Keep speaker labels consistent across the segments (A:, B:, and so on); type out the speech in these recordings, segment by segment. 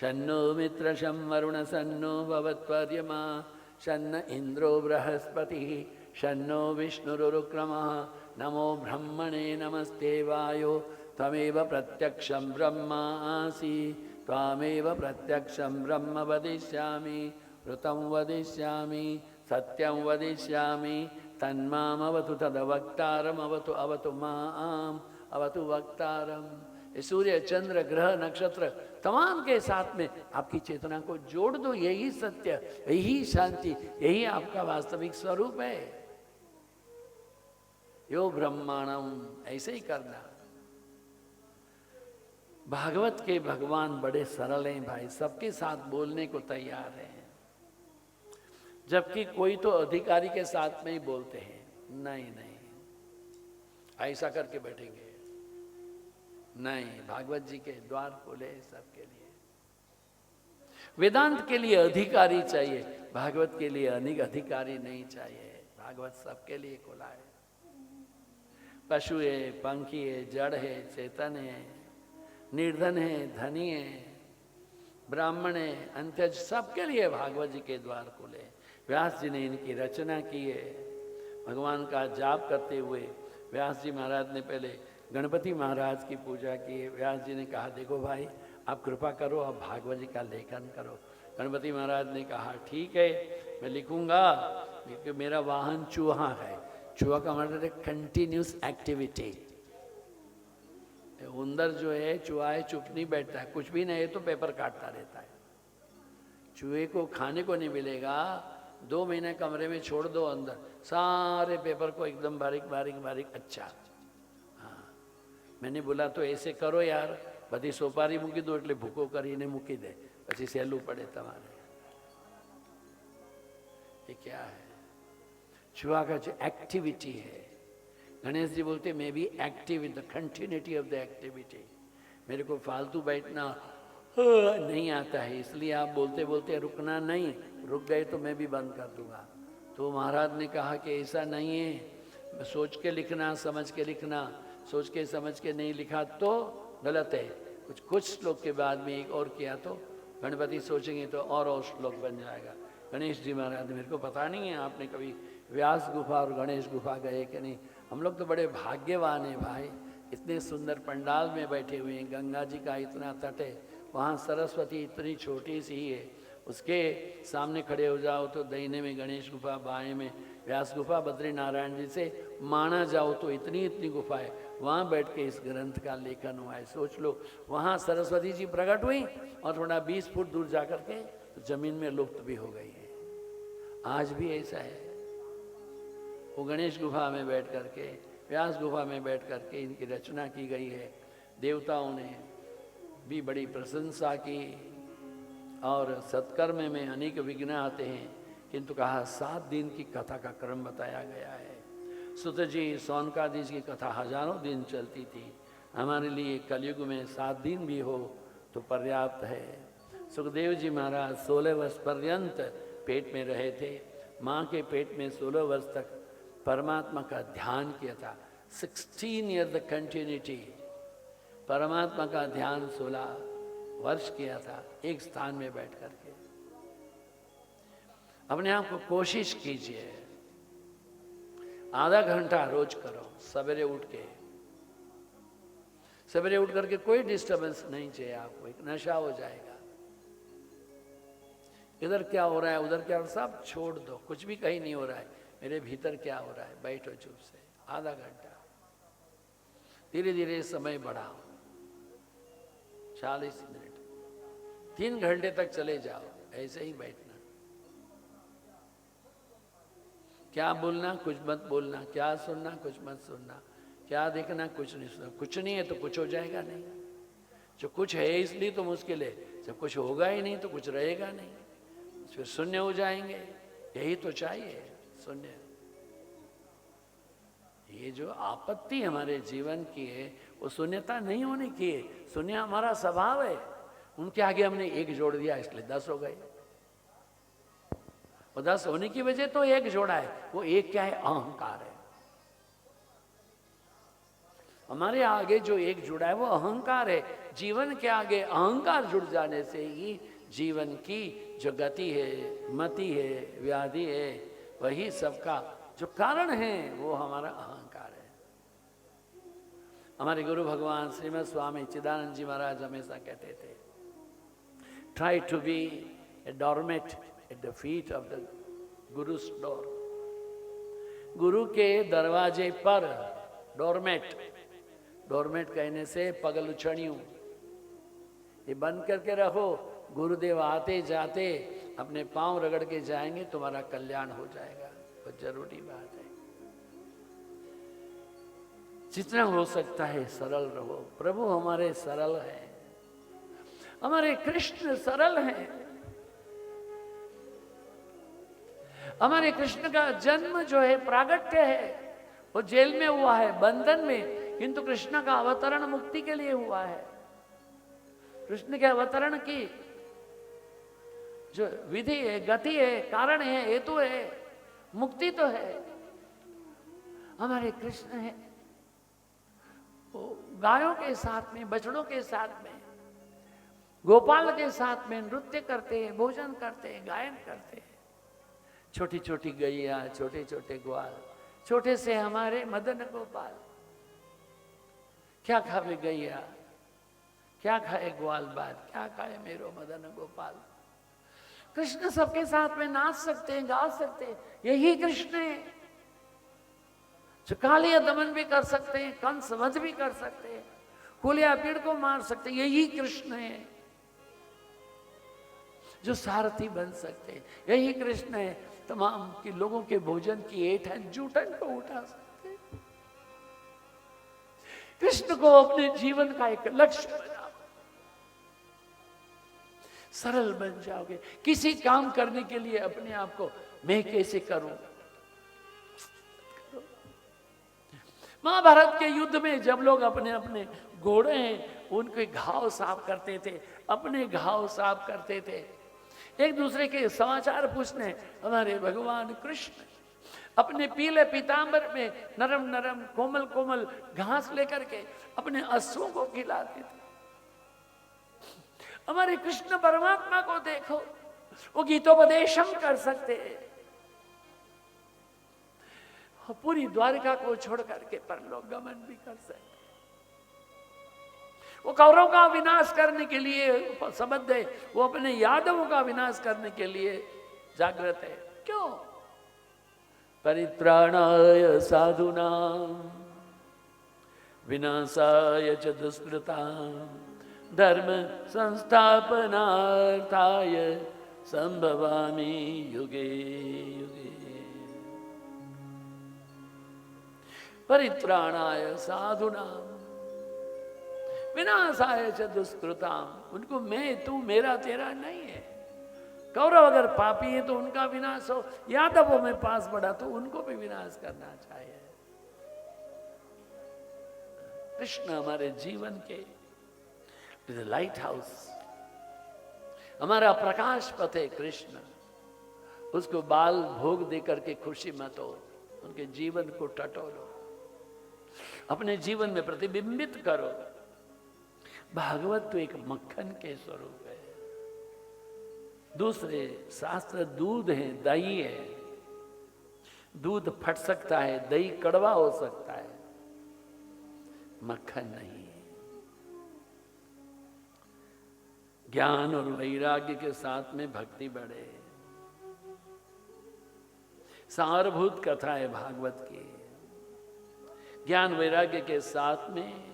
A: शन्नो मित्रशं वरुण सन्नो भवत्वर्यमा शन्न इंद्रो बृहस्पतिः शन्नो विष्णुरुक्रमः नमो ब्रह्मणे नमस्ते वायो त्वमेव प्रत्यक्षं ब्रह्मासि त्वामेव प्रत्यक्षं ब्रह्म वदिष्यामि ऋतं वदिष्यामि सत्यं वदिष्यामि तन्मामवतु तद्वक्तारम् अवतु अवतु माम् अवतु वक्तारम। ये सूर्य चंद्र ग्रह नक्षत्र तमाम के साथ में आपकी चेतना को जोड़ दो। यही सत्य, यही शांति, यही आपका वास्तविक स्वरूप है। यो ब्रह्मांडम, ऐसे ही करना। भागवत के भगवान बड़े सरल हैं भाई, सबके साथ बोलने को तैयार हैं, जबकि कोई तो अधिकारी के साथ में ही बोलते हैं। नहीं नहीं, ऐसा करके बैठेंगे नहीं। भागवत जी के द्वार खोले सबके लिए। वेदांत के लिए अधिकारी चाहिए, भागवत के लिए अनेक अधिकारी नहीं चाहिए। भागवत सबके लिए खुला है। पशु है, पंखी है, जड़ है, चेतन है, निर्धन है, धनी है, ब्राह्मण है, अंत्यज, सबके लिए भागवत जी के द्वार खुले। व्यास जी ने इनकी रचना की है। भगवान का जाप करते हुए व्यास जी महाराज ने पहले गणपति महाराज की पूजा की है। व्यास जी ने कहा देखो भाई आप कृपा करो, आप भागवत जी का लेखन करो। गणपति महाराज ने कहा ठीक है मैं लिखूंगा, क्योंकि मेरा वाहन चूहा है। चूहा का मतलब है कंटिन्यूस एक्टिविटी। उंदर जो है, चूहा है, चुप नहीं बैठता है, कुछ भी नहीं है तो पेपर काटता रहता है। चूहे को खाने को नहीं मिलेगा, 2 महीने कमरे में छोड़ दो अंदर, सारे पेपर को एकदम बारीक बारीक बारीक। अच्छा हाँ, मैंने बोला तो ऐसे करो यार, बधी सोपारी मूकी दो એટલે ભૂકો કરીને મૂકી દે, પછી સહેલું પડે તમારે। ये क्या है? चूहा का जो एक्टिविटी है, गणेश जी बोलते मैं भी active in the continuity of the activity. मेरे को फालतू बैठना नहीं आता है, इसलिए आप बोलते बोलते रुकना नहीं, रुक गए तो मैं भी बंद कर दूंगा। तो महाराज ने कहा कि ऐसा नहीं है, सोच के लिखना, समझ के लिखना। सोच के समझ के नहीं लिखा तो गलत है। कुछ श्लोक के बाद में एक और किया तो गणपति सोचेंगे तो और श्लोक बन जाएगा। गणेश जी महाराज, मेरे को पता नहीं है आपने कभी व्यास गुफा और गणेश गुफा गए कि नहीं। हम लोग तो बड़े भाग्यवान हैं भाई, इतने सुंदर पंडाल में बैठे हुए हैं। गंगा जी का इतना तट है, वहाँ सरस्वती इतनी छोटी सी ही है, उसके सामने खड़े हो जाओ तो दाहिने में गणेश गुफा, बाएं में व्यास गुफा, बद्री नारायण जी से माना जाओ तो इतनी इतनी गुफा है। वहाँ बैठ के इस ग्रंथ का लेखन हुआ है। सोच लो, वहाँ सरस्वती जी प्रकट हुई और थोड़ा 20 फुट दूर जाकर के तो जमीन में लुप्त भी हो गई है। आज भी ऐसा है। वो गणेश गुफा में बैठ करके, व्यास गुफा में बैठ करके इनकी रचना की गई है। देवताओं ने भी बड़ी प्रशंसा की और सत्कर्म में अनेक विघ्न आते हैं, किंतु कहा 7 दिन की कथा का क्रम बताया गया है। सुत जी, सौनकादि की कथा हजारों दिन चलती थी। हमारे लिए कलयुग में 7 दिन भी हो तो पर्याप्त है। सुखदेव जी महाराज 16 वर्ष पर्यंत पेट में रहे थे। माँ के पेट में 16 वर्ष तक परमात्मा का ध्यान किया था। 16 ईयर द कंटिन्यूटी, परमात्मा का ध्यान 16 वर्ष किया था एक स्थान में बैठ करके। अपने आप को कोशिश कीजिए, आधा घंटा रोज करो। सवेरे उठ के, सवेरे उठ करके कोई डिस्टरबेंस नहीं चाहिए आपको, एक नशा हो जाएगा। इधर क्या हो रहा है, उधर क्या हो रहा है, सब छोड़ दो। कुछ भी कहीं नहीं हो रहा है, मेरे भीतर क्या हो रहा है, बैठो चुप से आधा घंटा। धीरे धीरे समय बढ़ाओ, 40 मिनट, 3 घंटे तक चले जाओ, ऐसे ही बैठना। क्या बोलना, कुछ मत बोलना। क्या सुनना, कुछ मत सुनना। क्या देखना, कुछ नहीं सुनना। कुछ नहीं है तो कुछ हो जाएगा नहीं। जो कुछ है इसलिए तो मुश्किल है, जब कुछ होगा ही नहीं तो कुछ रहेगा नहीं, फिर शून्य हो जाएंगे। यही तो चाहिए, शून्य। ये जो आपत्ति हमारे जीवन की है वो शून्यता नहीं होने की है। शून्य हमारा स्वभाव है। उनके आगे हमने 1 जोड़ दिया इसलिए 10 हो गए। वो 10 होने की वजह तो 1 जोड़ा है। वो 1 क्या है, अहंकार है। हमारे आगे जो एक जुड़ा है वो अहंकार है। जीवन के आगे अहंकार जुड़ जाने से ही जीवन की जो गति है, मति है, व्याधि है, वही सबका जो कारण है वो हमारा अहंकार है। हमारे गुरु भगवान श्रीमद स्वामी चिदानंद जी महाराज हमेशा कहते थे, try to be a doormat at the feet of the guru's door. गुरु के दरवाजे पर डोरमेट, डोरमेट कहने से पगलुछणियों, ये बंद करके रखो। गुरुदेव आते जाते अपने पांव रगड़ के जाएंगे, तुम्हारा कल्याण हो जाएगा। बहुत जरूरी बात है। जितना हो सकता है सरल रहो। प्रभु हमारे सरल हैं, हमारे कृष्ण सरल हैं। हमारे कृष्ण का जन्म जो है प्रागट्य है, वो जेल में हुआ है, बंधन में, किंतु कृष्ण का अवतरण मुक्ति के लिए हुआ है। कृष्ण के अवतरण की जो विधि है, गति है, कारण है, हेतु है, मुक्ति तो है। हमारे कृष्ण है वो गायों के साथ में, बछड़ों के साथ में, गोपाल के साथ में नृत्य करते हैं, भोजन करते हैं, गायन करते हैं। छोटी छोटी गैया, छोटे छोटे ग्वाल, छोटे से हमारे मदन गोपाल। क्या खावे गैया, क्या खाए ग्वाल बाल, क्या खाए मेरो मदन गोपाल। कृष्ण सबके साथ में नाच सकते हैं, गा सकते हैं। यही कृष्ण है जो कालिया दमन भी कर सकते हैं, कंस वध भी कर सकते हैं, कुलिया पीड़ को मार सकते हैं। यही कृष्ण है जो सारथी बन सकते हैं। यही कृष्ण है तमाम के लोगों के भोजन की ऐंठन जूठन को उठा सकते हैं। कृष्ण को अपने जीवन का एक लक्ष्य बनाओ, सरल बन जाओगे। किसी काम करने के लिए अपने आप को मैं कैसे करूं। महाभारत के युद्ध में जब लोग अपने अपने घोड़े हैं उनके घाव साफ करते थे, अपने घाव साफ करते थे, एक दूसरे के समाचार पूछने हमारे भगवान कृष्ण अपने पीले पीतांबर में नरम नरम कोमल कोमल घास लेकर के अपने अश्वों को खिलाते थे। हमारे कृष्ण परमात्मा को देखो, वो गीतोपदेशम कर सकते हैं, पूरी द्वारिका को छोड़ करके परलोक गमन भी कर सकते। वो कौरव का विनाश करने के लिए सबद्ध है, वो अपने यादवों का विनाश करने के लिए जागृत है। क्यों? परित्राणाय साधूनां विनाशाय च दुष्कृतां धर्म संस्थापनार्थाय संभवामि युगे युगे। परित्राणाय साधूनां विनाशाय च दुष्कृताम। उनको मैं तू मेरा तेरा नहीं है। कौरव अगर पापी है तो उनका विनाश हो, यादवों में पास बढ़ा तो उनको भी विनाश करना चाहिए। कृष्ण हमारे जीवन के लाइट हाउस, हमारा प्रकाश पथ है कृष्ण। उसको बाल भोग दे करके खुशी मत हो, उनके जीवन को टटोलो, अपने जीवन में प्रतिबिंबित करो। भागवत तो एक मक्खन के स्वरूप है। दूसरे शास्त्र दूध है, दही है। दूध फट सकता है, दही कड़वा हो सकता है, मक्खन नहीं है। ज्ञान और वैराग्य के साथ में भक्ति बढ़े। सारभूत कथा है भागवत की। ज्ञान वैराग्य के साथ में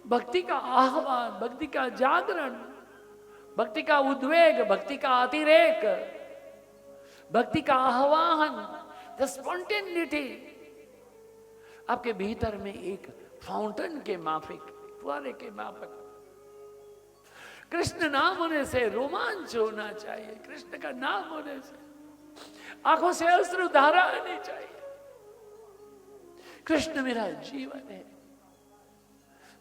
A: भक्ति का आह्वान, भक्ति का जागरण, भक्ति का उद्वेग, भक्ति का अतिरेक, भक्ति का आह्वान, द स्पॉन्टेनिटी आपके भीतर में एक फाउंटेन के माफिक, फुहारे के माफक। कृष्ण नाम होने से रोमांच होना चाहिए। कृष्ण का नाम होने से आंखों से अश्रु धारा आनी चाहिए। कृष्ण मेरा जीवन है,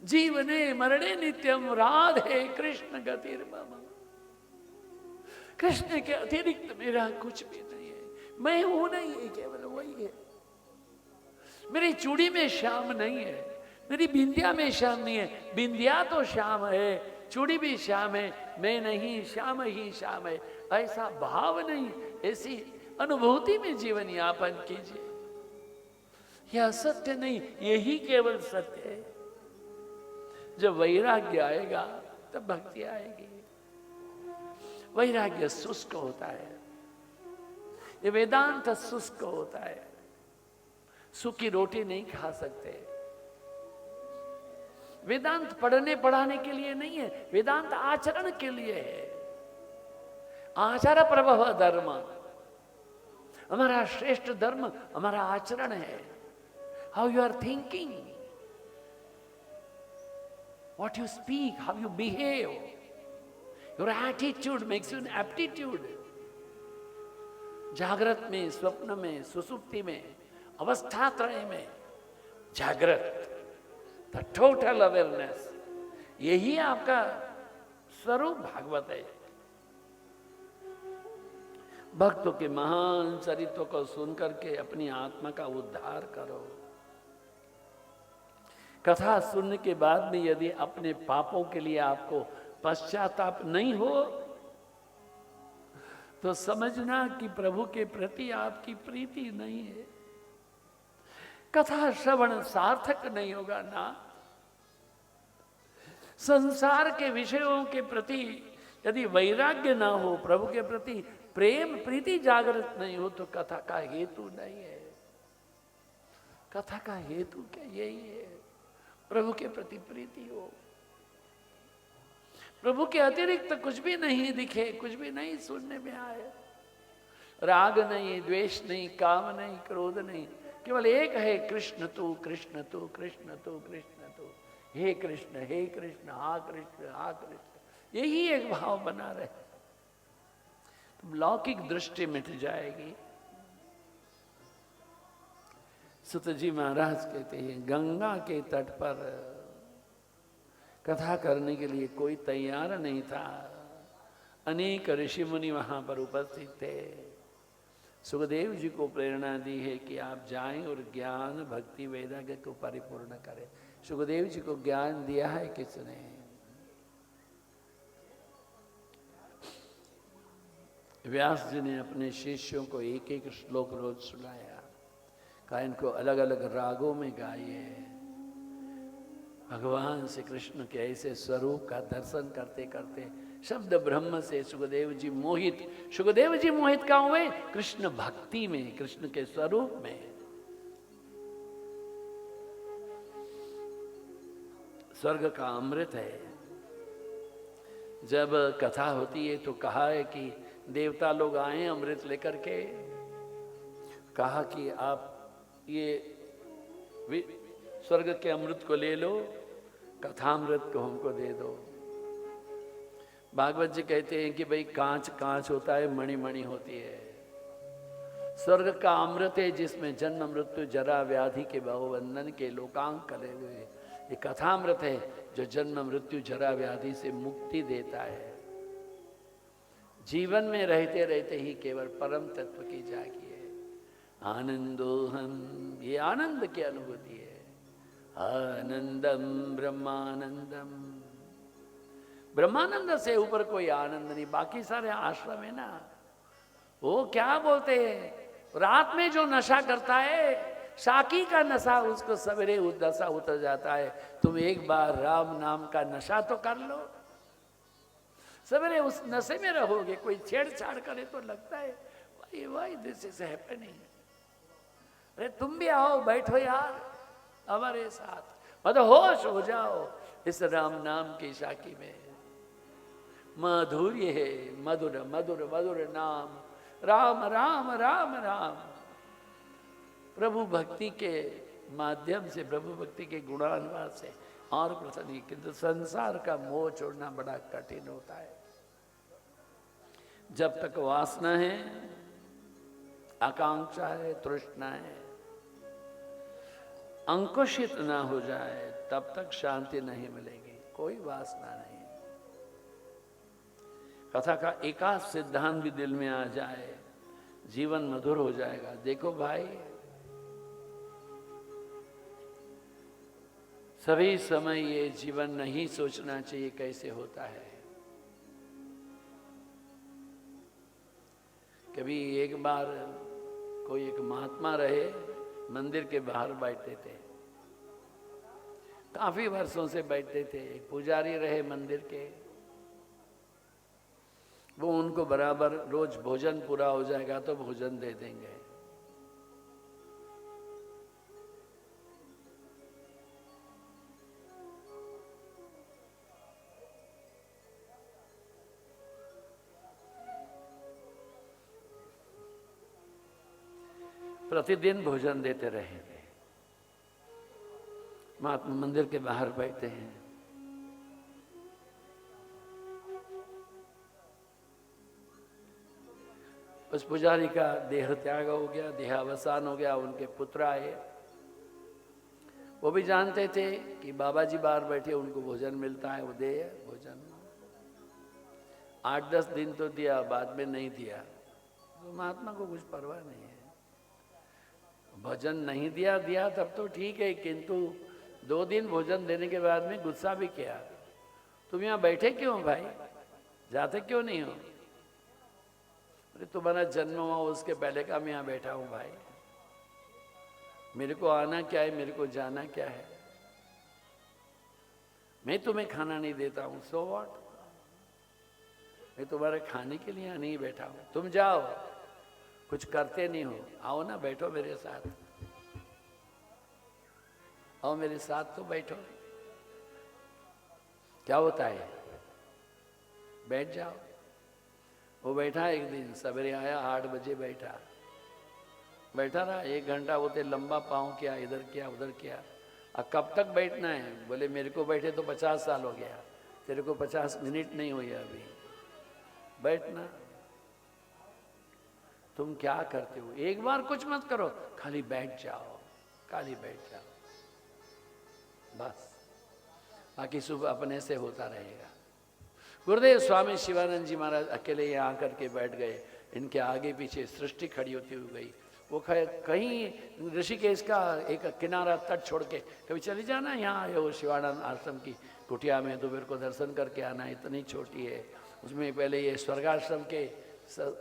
A: जीवने मरणे नित्यम राधे कृष्ण गतिर्मम। कृष्ण के अतिरिक्त मेरा कुछ भी नहीं है। मैं हूं नहीं है, केवल वही है। मेरी चूड़ी में श्याम नहीं है, मेरी बिंदिया में श्याम नहीं है। बिंदिया तो श्याम है, चूड़ी भी श्याम है, मैं नहीं, श्याम ही श्याम है। ऐसा भाव नहीं, ऐसी अनुभूति में जीवन यापन कीजिए। यह असत्य नहीं, यही केवल सत्य है। जब वैराग्य आएगा तब भक्ति आएगी। वैराग्य शुष्क होता है, ये वेदांत शुष्क होता है। सूखी रोटी नहीं खा सकते। वेदांत पढ़ने पढ़ाने के लिए नहीं है, वेदांत आचरण के लिए है। आचार प्रभव धर्म, हमारा श्रेष्ठ धर्म हमारा आचरण है। How you are thinking, what you speak, how you behave, your attitude makes you an aptitude. जागृत में, स्वप्न में, सुसुप्ति में, अवस्था त्रय में जागृत, द टोटल अवेयरनेस, यही आपका स्वरूप भागवत है। भक्तों के महान चरित्रों को सुनकर के अपनी आत्मा का उद्धार करो। कथा सुनने के बाद में यदि अपने पापों के लिए आपको पश्चाताप नहीं हो तो समझना कि प्रभु के प्रति आपकी प्रीति नहीं है। कथा श्रवण सार्थक नहीं होगा ना। संसार के विषयों के प्रति यदि वैराग्य ना हो, प्रभु के प्रति प्रेम प्रीति जागृत नहीं हो, तो कथा का हेतु नहीं है। कथा का हेतु क्या? यही है, प्रभु के प्रति प्रीति हो। प्रभु के अतिरिक्त कुछ भी नहीं दिखे, कुछ भी नहीं सुनने में आए। राग नहीं, द्वेष नहीं, काम नहीं, क्रोध नहीं, केवल एक है, कृष्ण तू, कृष्ण तू, कृष्ण तू, कृष्ण तू, हे कृष्ण, हे कृष्ण, हा कृष्ण, हा कृष्ण। यही एक भाव बना रहे, तो लौकिक दृष्टि मिट जाएगी। सुत जी महाराज कहते हैं, गंगा के तट पर कथा करने के लिए कोई तैयार नहीं था। अनेक ऋषि मुनि वहां पर उपस्थित थे। सुखदेव जी को प्रेरणा दी है कि आप जाएं और ज्ञान भक्ति वैराग्य को परिपूर्ण करें। सुखदेव जी को ज्ञान दिया है किसने? व्यास जी ने अपने शिष्यों को एक एक श्लोक रोज सुनाया, कहा इनको अलग अलग रागों में गाइए। भगवान श्री कृष्ण के ऐसे स्वरूप का दर्शन करते करते शब्द ब्रह्म से सुखदेव जी मोहित। सुखदेव जी मोहित कहाँ हुए? कृष्ण भक्ति में, कृष्ण के स्वरूप में। स्वर्ग का अमृत है। जब कथा होती है तो कहा है कि देवता लोग आए अमृत लेकर के, कहा कि आप ये स्वर्ग के अमृत को ले लो, कथामृत को हमको दे दो। भागवत जी कहते हैं कि भाई कांच कांच होता है, मणि मणि होती है। स्वर्ग का अमृत है जिसमें जन्म मृत्यु जरा व्याधि के बहुबंधन के लोकांक करे हुए। ये कथामृत है जो जन्म मृत्यु जरा व्याधि से मुक्ति देता है। जीवन में रहते रहते ही केवल परम तत्व की जागी है। आनंदोहम, ये आनंद की अनुभूति है। आनंदम ब्रह्मानंदम, ब्रह्मानंद से ऊपर कोई आनंद नहीं। बाकी सारे आश्रम है ना, वो क्या बोलते हैं, रात में जो नशा करता है शाकी का नशा, उसको सवेरे नशा उतर जाता है। तुम एक बार राम नाम का नशा तो कर लो, सवेरे उस नशे में रहोगे। कोई छेड़छाड़ करे तो लगता है भाई भाई दिस इज हैपनिंग। अरे तुम भी आओ, बैठो यार हमारे साथ, मतलब होश हो जाओ इस राम नाम की शाकी में। माधुर्य है, मधुर मधुर मधुर नाम, राम राम राम राम। प्रभु भक्ति के माध्यम से, प्रभु भक्ति के गुणानुवाद से और प्रसन्न नहीं, किंतु संसार का मोह छोड़ना बड़ा कठिन होता है। जब तक वासना है, आकांक्षा है, तृष्णा है, अंकुशित ना हो जाए तब तक शांति नहीं मिलेगी। कोई वासना नहीं। कथा का एकाध सिद्धांत भी दिल में आ जाए, जीवन मधुर हो जाएगा। देखो भाई, सभी समय ये जीवन नहीं सोचना चाहिए कैसे होता है। कभी एक बार कोई एक महात्मा रहे, मंदिर के बाहर बैठते थे, काफी वर्षों से बैठते थे। एक पुजारी रहे मंदिर के, वो उनको बराबर रोज भोजन पूरा हो जाएगा तो भोजन दे देंगे। प्रतिदिन भोजन देते रहे थे। महात्मा मंदिर के बाहर बैठते हैं। उस पुजारी का देह त्याग हो गया, देहावसान हो गया। उनके पुत्र आए, वो भी जानते थे कि बाबा जी बाहर बैठे, उनको भोजन मिलता है, वो दे भोजन। 8-10 दिन तो दिया, बाद में नहीं दिया। तो महात्मा को कुछ परवाह नहीं है। भोजन नहीं दिया तब तो ठीक है, किंतु 2 दिन भोजन देने के बाद में गुस्सा भी किया। तुम यहाँ बैठे क्यों भाई, जाते क्यों नहीं हो? अरे तुम्हारा जन्म हुआ उसके पहले का मैं यहाँ बैठा हूँ भाई, मेरे को आना क्या है, मेरे को जाना क्या है? मैं तुम्हें खाना नहीं देता हूँ, सो व्हाट? मैं तुम्हारे खाने के लिए यहाँ नहीं बैठा हूँ। तुम जाओ, कुछ करते नहीं हो, आओ ना बैठो मेरे साथ, आओ मेरे साथ तो बैठो। क्या होता है, बैठ जाओ। वो बैठा, एक दिन सवेरे आया, 8 बजे बैठा रहा 1 घंटा। वो ते लंबा पाँव किया, इधर किया उधर किया। अब कब तक बैठना है? बोले मेरे को बैठे तो 50 साल हो गया, तेरे को 50 मिनट नहीं हुई अभी, बैठना। तुम क्या करते हो? एक बार कुछ मत करो, खाली बैठ जाओ, खाली बैठ जाओ, बस। बाकी सुबह अपने से होता रहेगा। गुरुदेव स्वामी शिवानंद जी महाराज अकेले यहाँ आकर के बैठ गए। इनके आगे पीछे सृष्टि खड़ी होती हुई गई। वो कहीं ऋषिकेश का एक किनारा तट छोड़ के कभी चले जाना, यहाँ आए हो शिवानंद आश्रम की कुटिया में, तो मेरे को दर्शन करके आना, इतनी छोटी है। उसमें पहले ये स्वर्गाश्रम के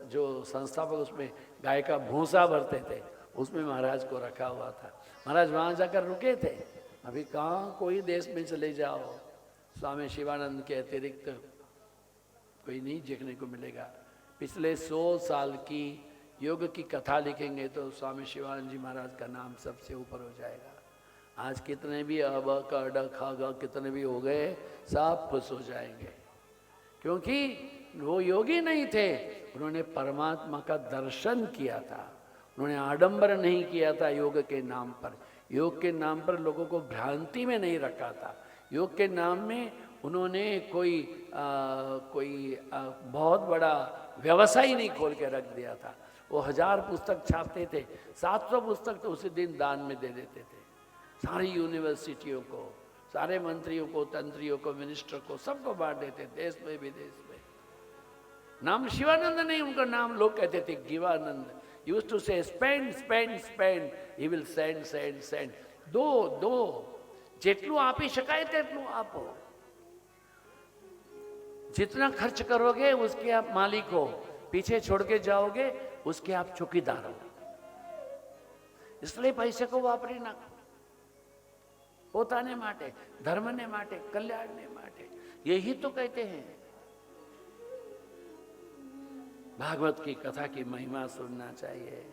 A: जो संस्थापक उसमें गाय का भूसा भरते थे, उसमें महाराज को रखा हुआ था। महाराज वहाँ जाकर रुके थे। अभी कहाँ कोई देश में चले जाओ, स्वामी शिवानंद के अतिरिक्त कोई नहीं देखने को मिलेगा। पिछले 100 साल की योग की कथा लिखेंगे तो स्वामी शिवानंद जी महाराज का नाम सबसे ऊपर हो जाएगा। आज कितने भी अब क ड ख ग कितने भी हो गए, सब खुश हो जाएंगे, क्योंकि वो योगी नहीं थे, उन्होंने परमात्मा का दर्शन किया था। उन्होंने आडंबर नहीं किया था योग के नाम पर। योग के नाम पर लोगों को भ्रांति में नहीं रखा था। योग के नाम में उन्होंने कोई बहुत बड़ा व्यवसाय नहीं खोल के रख दिया था। वो 1000 पुस्तक छापते थे, 700 पुस्तक तो उसी दिन दान में दे देते थे। सारी यूनिवर्सिटियों को, सारे मंत्रियों को, तंत्रियों को, मिनिस्टर को, सबको बांट देते, देश में विदेश में। नाम शिवानंद नहीं, उनका नाम लोग कहते थे गिवानंद। यूज्ड टू से spend spend spend, he will send send send. दो જેટલું આપી શકાય તેટલું આપો। जितना खर्च करोगे उसके आप मालिक हो, पीछे छोड़ के जाओगे उसके आप चौकीदार हो। इसलिए पैसे को वापरी नाखो, પોતાને માટે, ધર્મને માટે, કલ્યાણને માટે। यही तो कहते हैं। भागवत की कथा की महिमा सुनना चाहिए।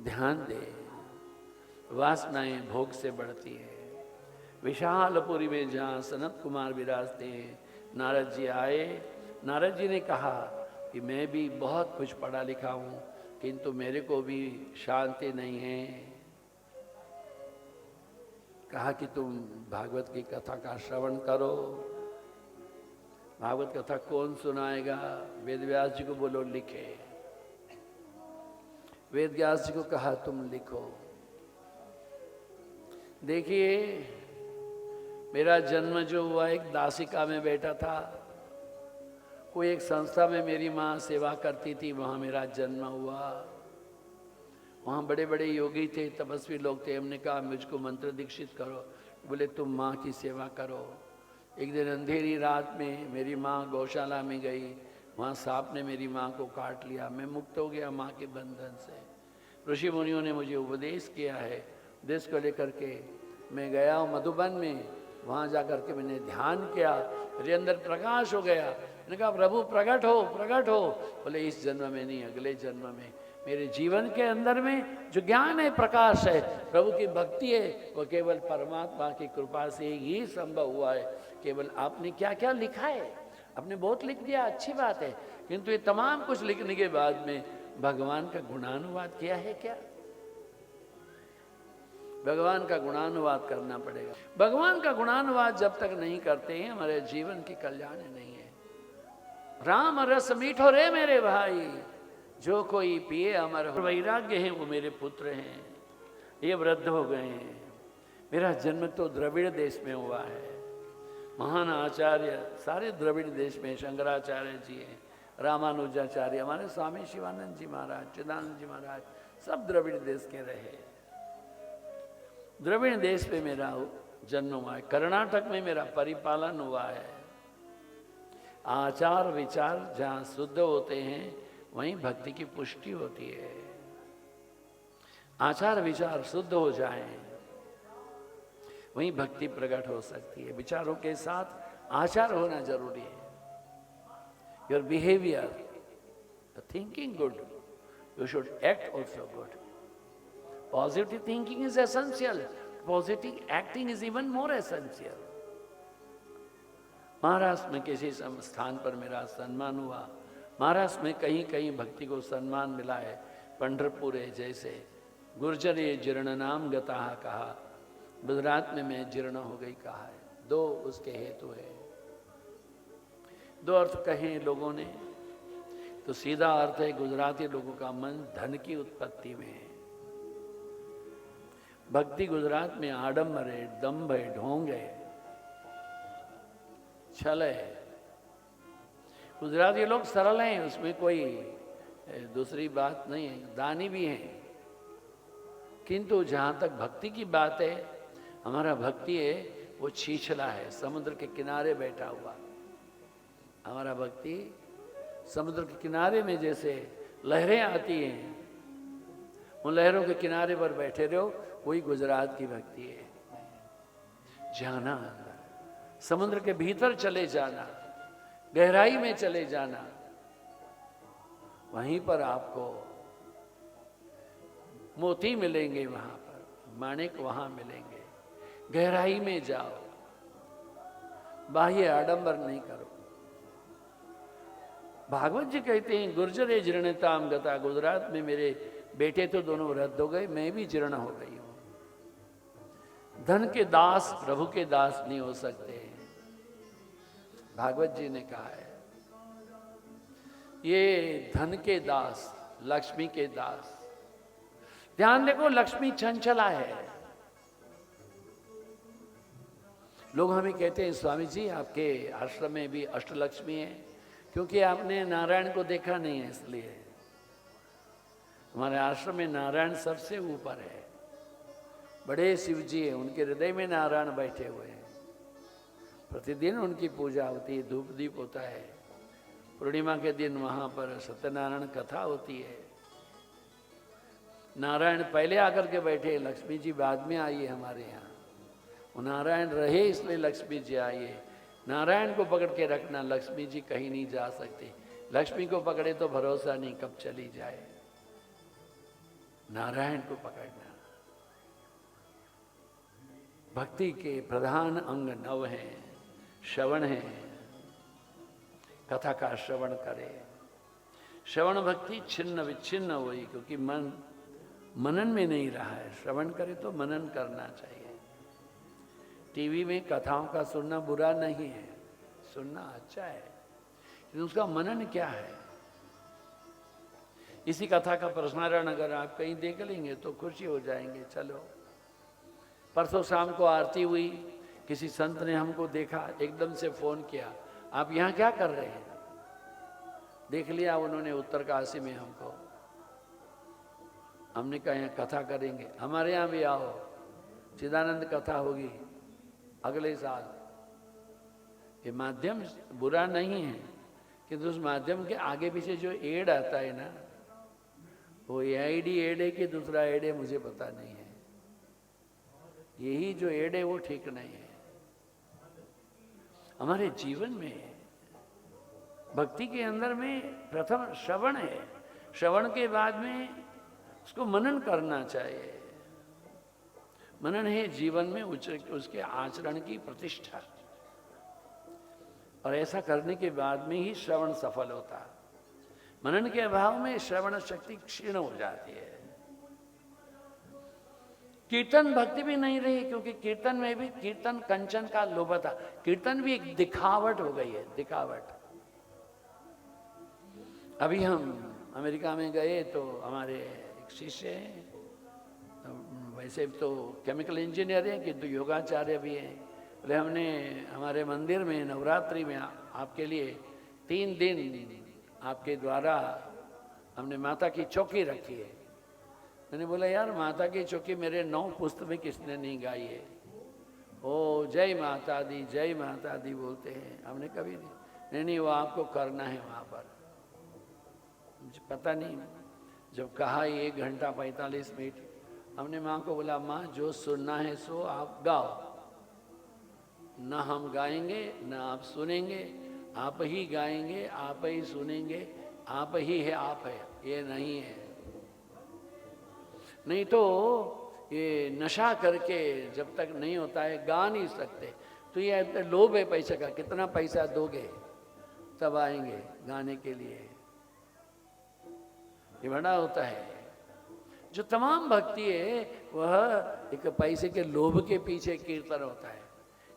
A: ध्यान दे, वासनाएं भोग से बढ़ती है। विशालपुरी में जहाँ सनत कुमार विराजते हैं, नारद जी आए। नारद जी ने कहा कि मैं भी बहुत कुछ पढ़ा लिखा हूँ, किंतु मेरे को भी शांति नहीं है। कहा कि तुम भागवत की कथा का श्रवण करो। भागवत कथा कौन सुनाएगा? वेदव्यास जी को बोलो लिखे। वेदव्यास जी को कहा तुम लिखो। देखिए, मेरा जन्म जो हुआ एक दासिका में बैठा था, कोई एक संस्था में मेरी माँ सेवा करती थी, वहाँ मेरा जन्म हुआ। वहाँ बड़े बड़े योगी थे, तपस्वी लोग थे। हमने कहा मुझको मंत्र दीक्षित करो। बोले तुम माँ की सेवा करो। एक दिन अंधेरी रात में मेरी माँ गौशाला में गई, वहाँ सांप ने मेरी माँ को काट लिया। मैं मुक्त हो गया माँ के बंधन से। ऋषि मुनियों ने मुझे उपदेश किया है, उपदेश को लेकर के मैं गया हूँ मधुबन में। वहाँ जा कर के मैंने ध्यान किया, मेरे अंदर प्रकाश हो गया। मैंने कहा प्रभु प्रकट हो, प्रकट हो। बोले इस जन्म में नहीं, अगले जन्म में। मेरे जीवन के अंदर में जो ज्ञान है, प्रकाश है, प्रभु की भक्ति है, वो केवल परमात्मा की कृपा से ही संभव हुआ है। केवल आपने क्या क्या लिखा है, आपने बहुत लिख दिया, अच्छी बात है, किंतु ये तमाम कुछ लिखने के बाद में भगवान का गुणानुवाद किया है क्या? भगवान का गुणानुवाद करना पड़ेगा। भगवान का गुणानुवाद जब तक नहीं करते हैं, हमारे जीवन की कल्याण नहीं है। राम रस मीठो रे मेरे भाई, जो कोई पिए अमर हो। वैराग्य है वो मेरे पुत्र हैं, ये वृद्ध हो गए हैं। मेरा जन्म तो द्रविड़ देश में हुआ है। महान आचार्य सारे द्रविड़ देश में, शंकराचार्य जी हैं, रामानुजाचार्य, हमारे स्वामी शिवानंद जी महाराज, चिदानंद जी महाराज, सब द्रविड़ देश के रहे। द्रविड़ देश पे मेरा जन्म हुआ है। कर्नाटक में मेरा परिपालन हुआ है। आचार विचार जहाँ शुद्ध होते हैं वहीं भक्ति की पुष्टि होती है। आचार विचार शुद्ध हो जाएं, वहीं भक्ति प्रकट हो सकती है। विचारों के साथ आचार होना जरूरी है। Your behaviour, thinking good, you should act also good. Positive thinking is essential, positive acting is even more essential. Maharashtra में किसी स्थान पर मेरा सम्मान हुआ। महाराष्ट्र में कहीं कहीं भक्ति को सम्मान मिला है। पंढरपुर है जैसे, गुर्जर ये जीर्ण नाम गता कहा, गुजरात में मैं जीर्ण हो गई कहा है। दो उसके हेतु है, दो अर्थ कहे लोगों ने, तो सीधा अर्थ है गुजराती लोगों का मन धन की उत्पत्ति में है। भक्ति गुजरात में आडंबर है, दम्भ है, ढोंग है, छल है। गुजराती लोग सरल हैं, उसमें कोई दूसरी बात नहीं है, दानी भी हैं। किंतु जहाँ तक भक्ति की बात है, हमारा भक्ति है वो छीछला है, समुद्र के किनारे बैठा हुआ। हमारा भक्ति समुद्र के किनारे में जैसे लहरें आती हैं, उन लहरों के किनारे पर बैठे रहो, वही गुजरात की भक्ति है। जाना, समुद्र के भीतर चले जाना, गहराई में चले जाना, वहीं पर आपको मोती मिलेंगे, वहां पर माणिक वहां मिलेंगे। गहराई में जाओ, बाह्य आडंबर नहीं करो। भागवत जी कहते हैं गुर्जरे जीर्णताम गता, गुजरात में मेरे बेटे तो दोनों वृद्ध हो गए, मैं भी जीर्ण हो गई हूं। धन के दास प्रभु के दास नहीं हो सकते, भागवत जी ने कहा है। ये धन के दास, लक्ष्मी के दास। ध्यान देखो, लक्ष्मी चंचला है। लोग हमें कहते हैं स्वामी जी आपके आश्रम में भी अष्टलक्ष्मी है, क्योंकि आपने नारायण को देखा नहीं है, इसलिए। हमारे आश्रम में नारायण सबसे ऊपर है। बड़े शिव जी हैं, उनके हृदय में नारायण बैठे हुए हैं। प्रतिदिन उनकी पूजा होती है, धूप दीप होता है। पूर्णिमा के दिन वहाँ पर सत्यनारायण कथा होती है। नारायण पहले आकर के बैठे, लक्ष्मी जी बाद में आई है हमारे यहाँ। वो नारायण रहे इसलिए लक्ष्मी जी आई है। नारायण को पकड़ के रखना, लक्ष्मी जी कहीं नहीं जा सकती। लक्ष्मी को पकड़े तो भरोसा नहीं कब चली जाए। नारायण को पकड़ना। भक्ति के प्रधान अंग 9 हैं। श्रवण है, कथा का श्रवण करे। श्रवण भक्ति छिन्न विच्छिन्न हुई, क्योंकि मन मनन में नहीं रहा है। श्रवण करे तो मनन करना चाहिए। टीवी में कथाओं का सुनना बुरा नहीं है, सुनना अच्छा है, लेकिन उसका मनन क्या है। इसी कथा का प्रसारण अगर आप कहीं देख लेंगे तो खुशी हो जाएंगे। चलो, परसों शाम को आरती हुई, किसी संत ने हमको देखा, एकदम से फोन किया, आप यहाँ क्या कर रहे हैं? देख लिया उन्होंने उत्तरकाशी में हमको। हमने कहा यहाँ कथा करेंगे, हमारे यहाँ भी आओ, चिदानंद कथा होगी अगले साल। ये माध्यम बुरा नहीं है, किंतु उस माध्यम के आगे पीछे जो एड आता है ना, वो AID एड है कि दूसरा एड है मुझे पता नहीं है। यही जो एड है वो ठीक नहीं है। हमारे जीवन में भक्ति के अंदर में प्रथम श्रवण है, श्रवण के बाद में उसको मनन करना चाहिए। मनन है जीवन में उसके आचरण की प्रतिष्ठा, और ऐसा करने के बाद में ही श्रवण सफल होता। मनन के अभाव में श्रवण शक्ति क्षीण हो जाती है। कीर्तन भक्ति भी नहीं रही, क्योंकि कीर्तन में भी कीर्तन कंचन का लोभ था। कीर्तन भी एक दिखावट हो गई है, दिखावट। अभी हम अमेरिका में गए तो हमारे एक शिष्य हैं, वैसे तो केमिकल इंजीनियर हैं किंतु योगाचार्य भी हैं। बोले हमने हमारे मंदिर में नवरात्रि में आपके लिए 3 दिन आपके द्वारा हमने माता की चौकी रखी है। मैंने बोला यार माता की चौकी मेरे 9 पुस्तक में किसने नहीं गाई है? ओ जय माता दी, जय माता दी बोलते हैं, हमने कभी नहीं, वो आपको करना है वहाँ पर। मुझे पता नहीं, जब कहा 1 घंटा 45 मिनट, हमने माँ को बोला माँ जो सुनना है सो आप गाओ, ना हम गाएंगे ना आप सुनेंगे, आप ही गाएंगे आप ही सुनेंगे, आप ही है आप है, ये नहीं है। नहीं तो ये नशा करके जब तक नहीं होता है गा नहीं सकते। तो ये लोभ है पैसे का, कितना पैसा दोगे तब आएंगे गाने के लिए, ये बड़ा होता है। जो तमाम भक्ति है वह एक पैसे के लोभ के पीछे कीर्तन होता है।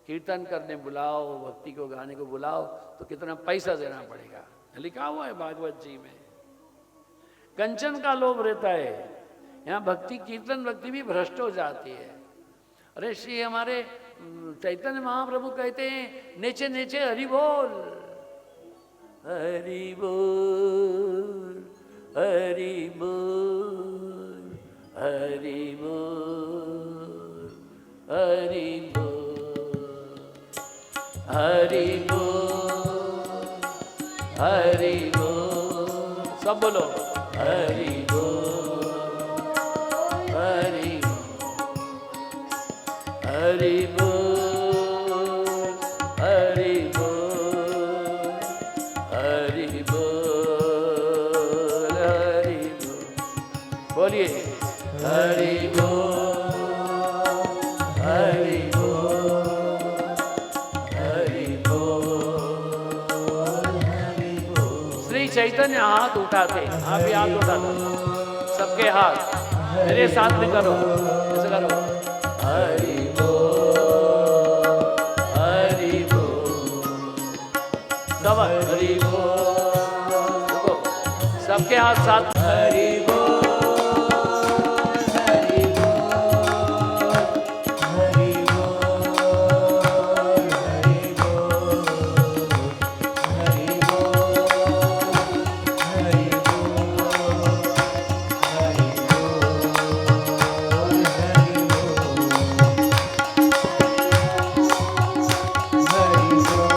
A: कीर्तन करने बुलाओ, भक्ति को गाने को बुलाओ तो कितना पैसा देना पड़ेगा, लिखा हुआ है भागवत जी में। कंचन का लोभ रहता है, यहाँ भक्ति कीर्तन भक्ति भी भ्रष्ट हो जाती है। अरे श्री हमारे चैतन्य महाप्रभु कहते हैं नीचे नीचे हरि बोल, हरि बोल, हरि बोल, हरि बोल, हरि बोल, हरि बोल, हरि बोल, सब बोलो हरि बोल, हरि हरि बोल, हरि बोल, हरि बोल, हरि बोल, बोलिए हरि बोल, हरि बोल, हरि बोल, हरि बोल। श्री चैतन्य हाथ उठाते, आप भी हाथ उठाते, सबके हाथ मेरे साथ में करो, ऐसे करो हरि बोल, हरि बोल, सब हरि बोल, सबके हाथ साथ हरि बोल, हरि बोल, हरि बोल, हरि बोल, हरि बोल, हरि बोल,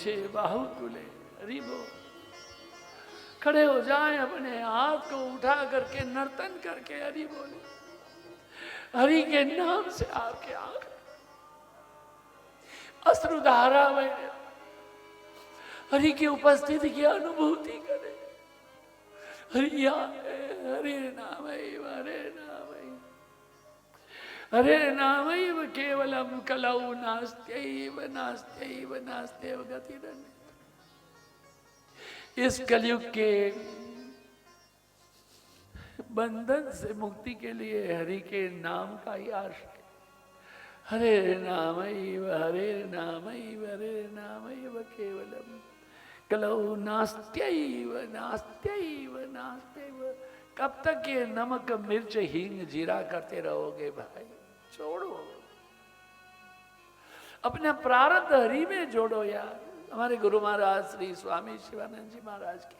A: पीछे बाहुकुले, हरि बोल। खड़े हो जाएं, अपने हाथ को उठा करके नर्तन करके हरि बोले। हरि के नाम से आपके आंख अश्रुधारा बहे, हरि की उपस्थिति की अनुभूति करें। हरि हरे नाम हरे नाम केवलम कलौ नास्त्यैव नास्त्यैव नास्त्यैव गतिरन्यथा। इस कलयुग के बंधन से मुक्ति के लिए हरि के नाम का ही आश्रय। हरे नाम हरे नाम हरे नाम केवलम कलौ नास्त्यैव नास्त्यैव नास्त्यैव। कब तक ये नमक मिर्च हींग जीरा करते रहोगे भाई? छोड़ो, अपना प्रारब्ध हरि में जोड़ो यार। हमारे गुरु महाराज श्री स्वामी शिवानंद जी महाराज की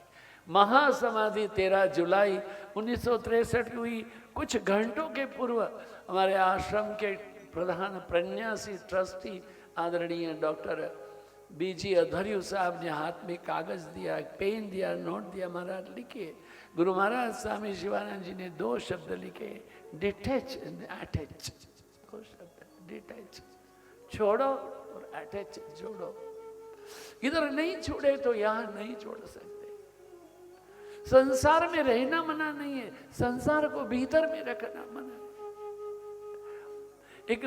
A: महासमाधि 13 जुलाई 1963 हुई। कुछ घंटों के पूर्व हमारे आश्रम के प्रधान प्रन्यासी ट्रस्टी आदरणीय डॉक्टर बीजी अधर्यु साहब ने हाथ में कागज दिया, पेन दिया, नोट दिया, महाराज लिखिए। गुरु महाराज स्वामी शिवानंद जी ने 2 शब्द लिखे, डिटैच एंड अटैच। 2 शब्द, डिटैच छोड़ो और अटैच जोड़ो। इधर नहीं छोड़े तो यहां नहीं छोड़ सकते। संसार में रहना मना नहीं है, संसार को भीतर में रखना मना है। एक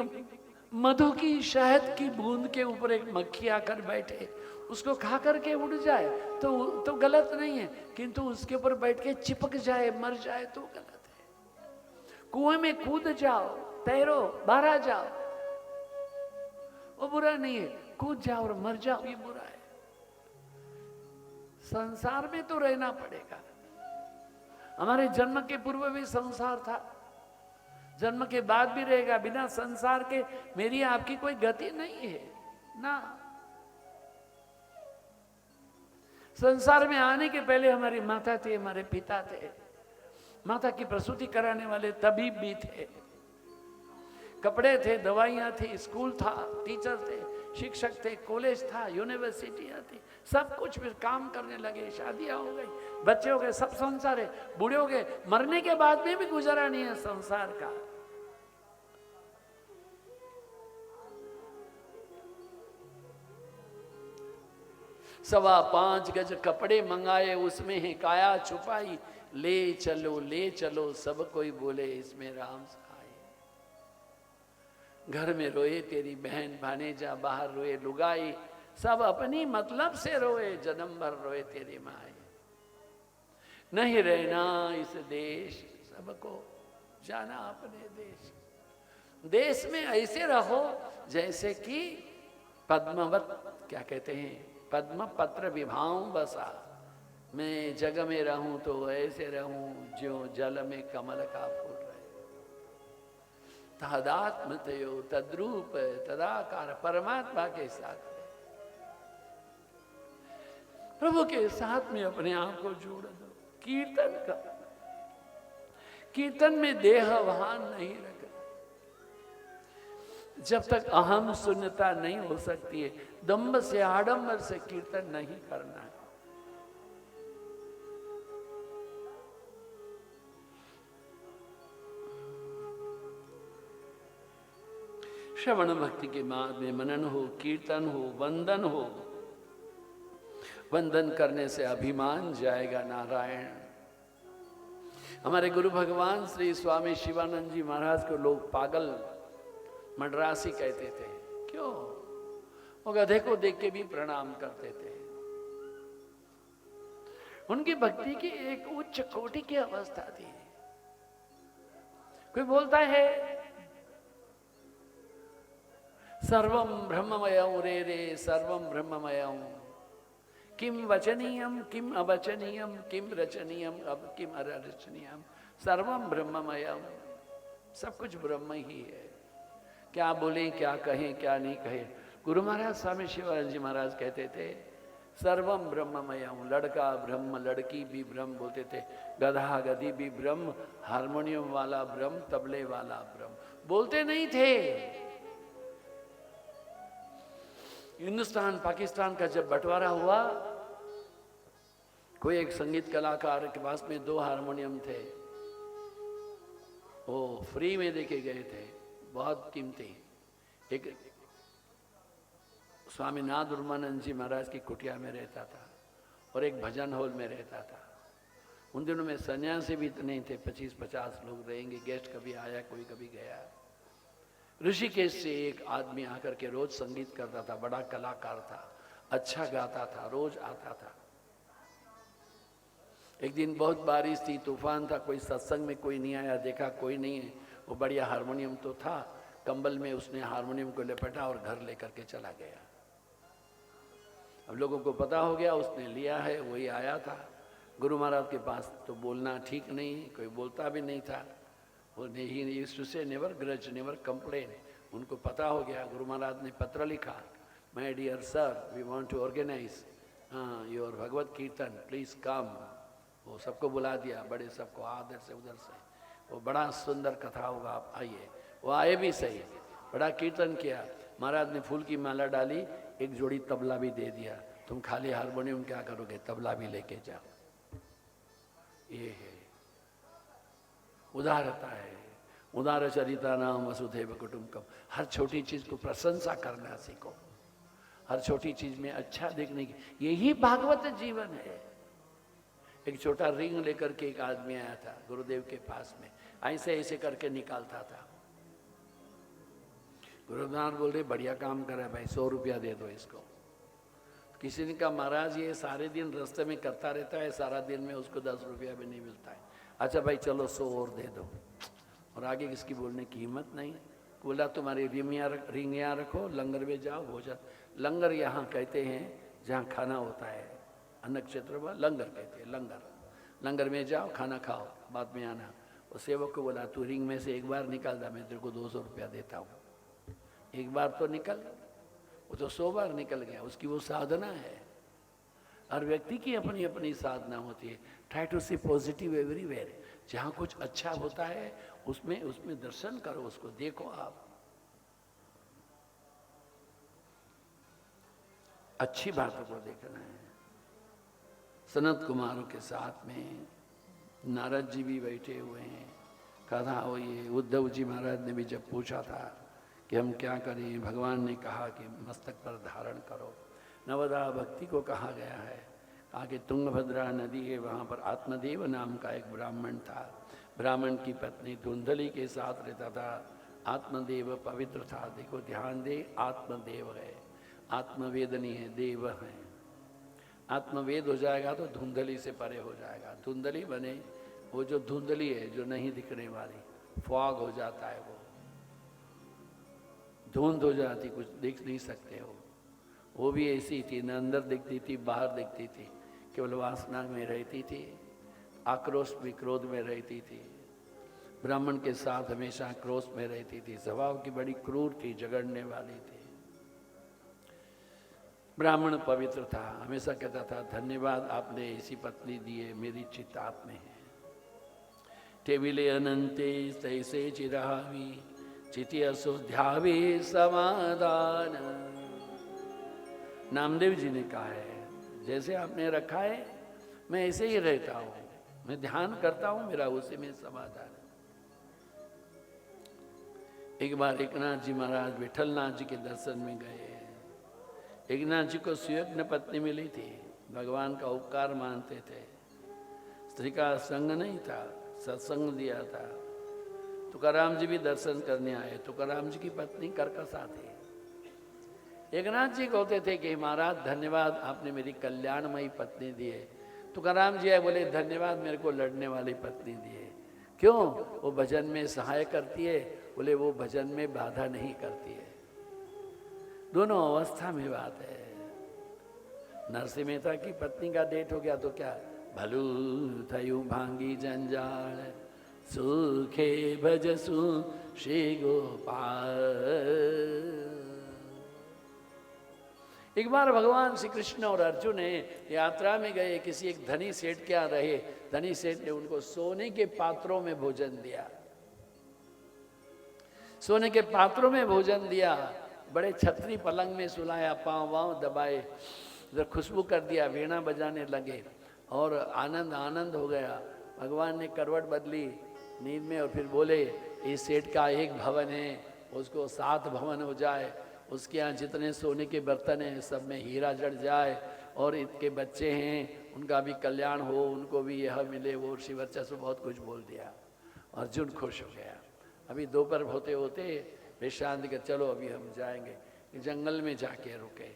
A: मधु की शहद की बूंद के ऊपर एक मक्खी आकर बैठे, उसको खा करके उड़ जाए तो गलत नहीं है, किंतु उसके ऊपर बैठ के चिपक जाए, मर जाए तो गलत है। कुएं में कूद जाओ, तैरो, बाहर आ जाओ, वो बुरा नहीं है। कूद जाओ और मर जाओ, ये बुरा है। संसार में तो रहना पड़ेगा। हमारे जन्म के पूर्व भी संसार था, जन्म के बाद भी रहेगा। बिना संसार के मेरी आपकी कोई गति नहीं है ना। संसार में आने के पहले हमारी माता थे, हमारे पिता थे, माता की प्रसूति कराने वाले तबीब भी थे, कपड़े थे, दवाइयां थी, स्कूल था, टीचर थे, शिक्षक थे, कॉलेज था, यूनिवर्सिटियां थी, सब कुछ। फिर काम करने लगे, शादियां हो गई, बच्चे हो गए, सब संसार है। बूढ़े हो गए, मरने के बाद में भी गुजारा नहीं है संसार का। सवा 5 गज कपड़े मंगाए, उसमें है काया छुपाई। ले चलो सब कोई बोले इसमें राम सहाय। घर में रोए तेरी बहन भानेजा, बाहर रोए लुगाई, सब अपनी मतलब से रोए, जन्म भर रोए तेरी माए। नहीं रहना इस देश, सबको जाना अपने देश। देश में ऐसे रहो जैसे कि पद्मवत, क्या कहते हैं, पद्म पत्र विभाव बसा। मैं जग में रहूं तो ऐसे रहूं जो जल में कमल का फूल रहे। तदात्मतयो तद्रूप तदाकार, परमात्मा के साथ, प्रभु के साथ में अपने आप को जोड़ दो। कीर्तन का, कीर्तन में देहभान नहीं रखना। जब तक अहम शून्यता नहीं हो सकती है, दंभ से आडंबर से कीर्तन नहीं करना है। श्रवण भक्ति के बाद में मनन हो, कीर्तन हो, वंदन हो। वंदन करने से अभिमान जाएगा नारायण। हमारे गुरु भगवान श्री स्वामी शिवानंद जी महाराज को लोग पागल मद्रासी कहते थे। क्यों? वो गधे को देख के भी प्रणाम करते थे। उनकी भक्ति की एक उच्च कोटि की अवस्था थी। कोई बोलता है सर्वम ब्रह्ममयं रे रे सर्वम ब्रह्ममयं, किम वचनीयम किम अवचनीयम, किम रचनीयम अब किम अरचनीयम, सर्वम ब्रह्ममयम। सब कुछ ब्रह्म ही है। क्या बोले, क्या कहें, क्या नहीं कहें। गुरु महाराज स्वामी शिवानंद जी महाराज कहते थे सर्वम ब्रह्ममयम। लड़का ब्रह्म, लड़की भी ब्रह्म बोलते थे, गधा गधी भी ब्रह्म, हारमोनियम वाला ब्रह्म, तबले वाला ब्रह्म बोलते नहीं थे। हिंदुस्तान पाकिस्तान का जब बंटवारा हुआ, कोई एक संगीत कलाकार के पास में 2 हारमोनियम थे, वो फ्री में देके गए थे, बहुत कीमती। एक स्वामी नाथ ब्रह्मानंद जी महाराज की कुटिया में रहता था और एक भजन हॉल में रहता था। उन दिनों में सन्यासी भी इतने थे, 25-50 लोग रहेंगे, गेस्ट कभी आया, कोई कभी गया। ऋषिकेश से एक आदमी आकर के रोज संगीत करता था, बड़ा कलाकार था, अच्छा गाता था, रोज आता था। एक दिन बहुत बारिश थी, तूफान था, कोई सत्संग में कोई नहीं आया, देखा कोई नहीं है, वो बढ़िया हारमोनियम तो था, कंबल में उसने हारमोनियम को लपेटा और घर लेकर के चला गया। अब लोगों को पता हो गया उसने लिया है, वही आया था गुरु महाराज के पास। तो बोलना ठीक नहीं, कोई बोलता भी नहीं था। वो नहीं used to say never grudge never complain. उनको पता हो गया। गुरु महाराज ने पत्र लिखा, my dear sir, we want to organise your Bhagwat kirtan, please कम। वो सबको बुला दिया, बड़े सबको, आदर से उधर से। वो बड़ा सुंदर कथा होगा, आप आइए। वो आए भी सही, बड़ा कीर्तन किया। महाराज ने फूल की माला डाली, एक जोड़ी तबला भी दे दिया, तुम खाली हारमोनियम क्या करोगे, तबला भी लेके जाओ। ये है उदारता है। उदार चरिता नाम वसुधैव कुटुंबकम। हर छोटी चीज को प्रशंसा करना सीखो, हर छोटी चीज में अच्छा देखने की, यही भागवत जीवन है। एक छोटा रिंग लेकर के एक आदमी आया था गुरुदेव के पास में, ऐसे ऐसे करके निकालता था। गुरुदेव बोल रहे बढ़िया काम कर रहा है भाई, 100 रुपया दे दो इसको। किसी ने कहा महाराज ये सारे दिन रास्ते में करता रहता है, सारा दिन में उसको 10 रुपया भी नहीं मिलता है। अच्छा भाई चलो 100 और दे दो। और आगे किसकी बोलने की हिम्मत नहीं। बोला तुम्हारी रिंग यहाँ रखो, लंगर में जाओ भोजन। लंगर यहाँ कहते हैं जहाँ खाना होता है, अन्न क्षेत्र में लंगर कहते हैं। लंगर में जाओ, खाना खाओ, बाद में आना। और सेवक को बोला तू रिंग में से एक बार निकाल दा, मैं तेरे को 200 रुपया देता हूँ। एक बार तो निकल, वो तो 100 बार निकल गया। उसकी वो साधना है। हर व्यक्ति की अपनी अपनी साधना होती है। Try to see positive everywhere. जहाँ कुछ अच्छा होता है उसमें दर्शन करो, उसको देखो। आप अच्छी बातों को देखना है। सनत कुमारों के साथ में नारद जी भी बैठे हुए हैं। कहा वो ये उद्धव जी महाराज ने भी जब पूछा था कि हम क्या करें, भगवान ने कहा कि मस्तक पर धारण करो। नवदा भक्ति को कहा गया है। कहा कि तुंगभद्रा नदी है, वहाँ पर आत्मदेव नाम का एक ब्राह्मण था। ब्राह्मण की पत्नी धुंधली के साथ रहता था। आत्मदेव पवित्र था। देखो ध्यान दे, आत्मदेव है, आत्मवेद नहीं है, देव है। आत्मवेद हो जाएगा तो धुंधली से परे हो जाएगा। धुंधली बने वो जो धुंधली है, जो नहीं दिखने वाली, फॉग हो जाता है, वो धुंध हो जाती, कुछ देख नहीं सकते हो। वो भी ऐसी थी, न अंदर दिखती थी बाहर दिखती थी, केवल वासना में रहती थी, आक्रोश भी क्रोध में रहती थी। ब्राह्मण के साथ हमेशा क्रोध में रहती थी। स्वभाव की बड़ी क्रूर थी, झगड़ने वाली थी। ब्राह्मण पवित्र था, हमेशा कहता था धन्यवाद आपने ऐसी पत्नी दी है, मेरी चित्त आप में है। टेविले अनंते तैसे चिरावी चिति असोध्यावे समाधान। नामदेव जी ने कहा है जैसे आपने रखा है मैं ऐसे ही रहता हूँ, मैं ध्यान करता हूँ, मेरा उसी में समाधान है। एक बार एकनाथ जी महाराज विठलनाथ जी के दर्शन में गए। एकनाथ जी को सुयज्ञ पत्नी मिली थी, भगवान का उपकार मानते थे। स्त्री का संग नहीं था, सत्संग दिया था। तुकाराम जी भी दर्शन करने आए। तुकाराम जी की पत्नी कर्कशा थी। एकनाथ जी कहते थे कि महाराज धन्यवाद आपने मेरी कल्याणमयी पत्नी दी है। तुकाराम जी आए, बोले धन्यवाद मेरे को लड़ने वाली पत्नी दी है। क्यों? वो भजन में सहाय करती है। बोले वो भजन में बाधा नहीं करती है। दोनों अवस्था में बात है। नरसिंह मेहता की पत्नी का डेट हो गया तो क्या, भलू थयु भांगी जंजाल सुखे भजसु श्री गोपाल। एक बार भगवान श्री कृष्ण और अर्जुन यात्रा में गए, किसी एक धनी सेठ के यहाँ रहे। धनी सेठ ने उनको सोने के पात्रों में भोजन दिया। सोने के पात्रों में भोजन दिया। बड़े छतरी पलंग में सुलाया, पाँव वाँव दबाए, जब खुशबू कर दिया, वीणा बजाने लगे और आनंद आनंद हो गया। भगवान ने करवट बदली नींद में और फिर बोले इस सेठ का एक भवन है, उसको 7 भवन हो जाए, उसके यहाँ जितने सोने के बर्तन हैं सब में हीरा जड़ जाए, और इनके बच्चे हैं उनका भी कल्याण हो, उनको भी यह मिले वो। शिवर्चस्व बहुत कुछ बोल दिया। अर्जुन खुश हो गया। अभी दोपहर होते होते विश्रांति कर, चलो अभी हम जाएंगे। जंगल में जाके रुके,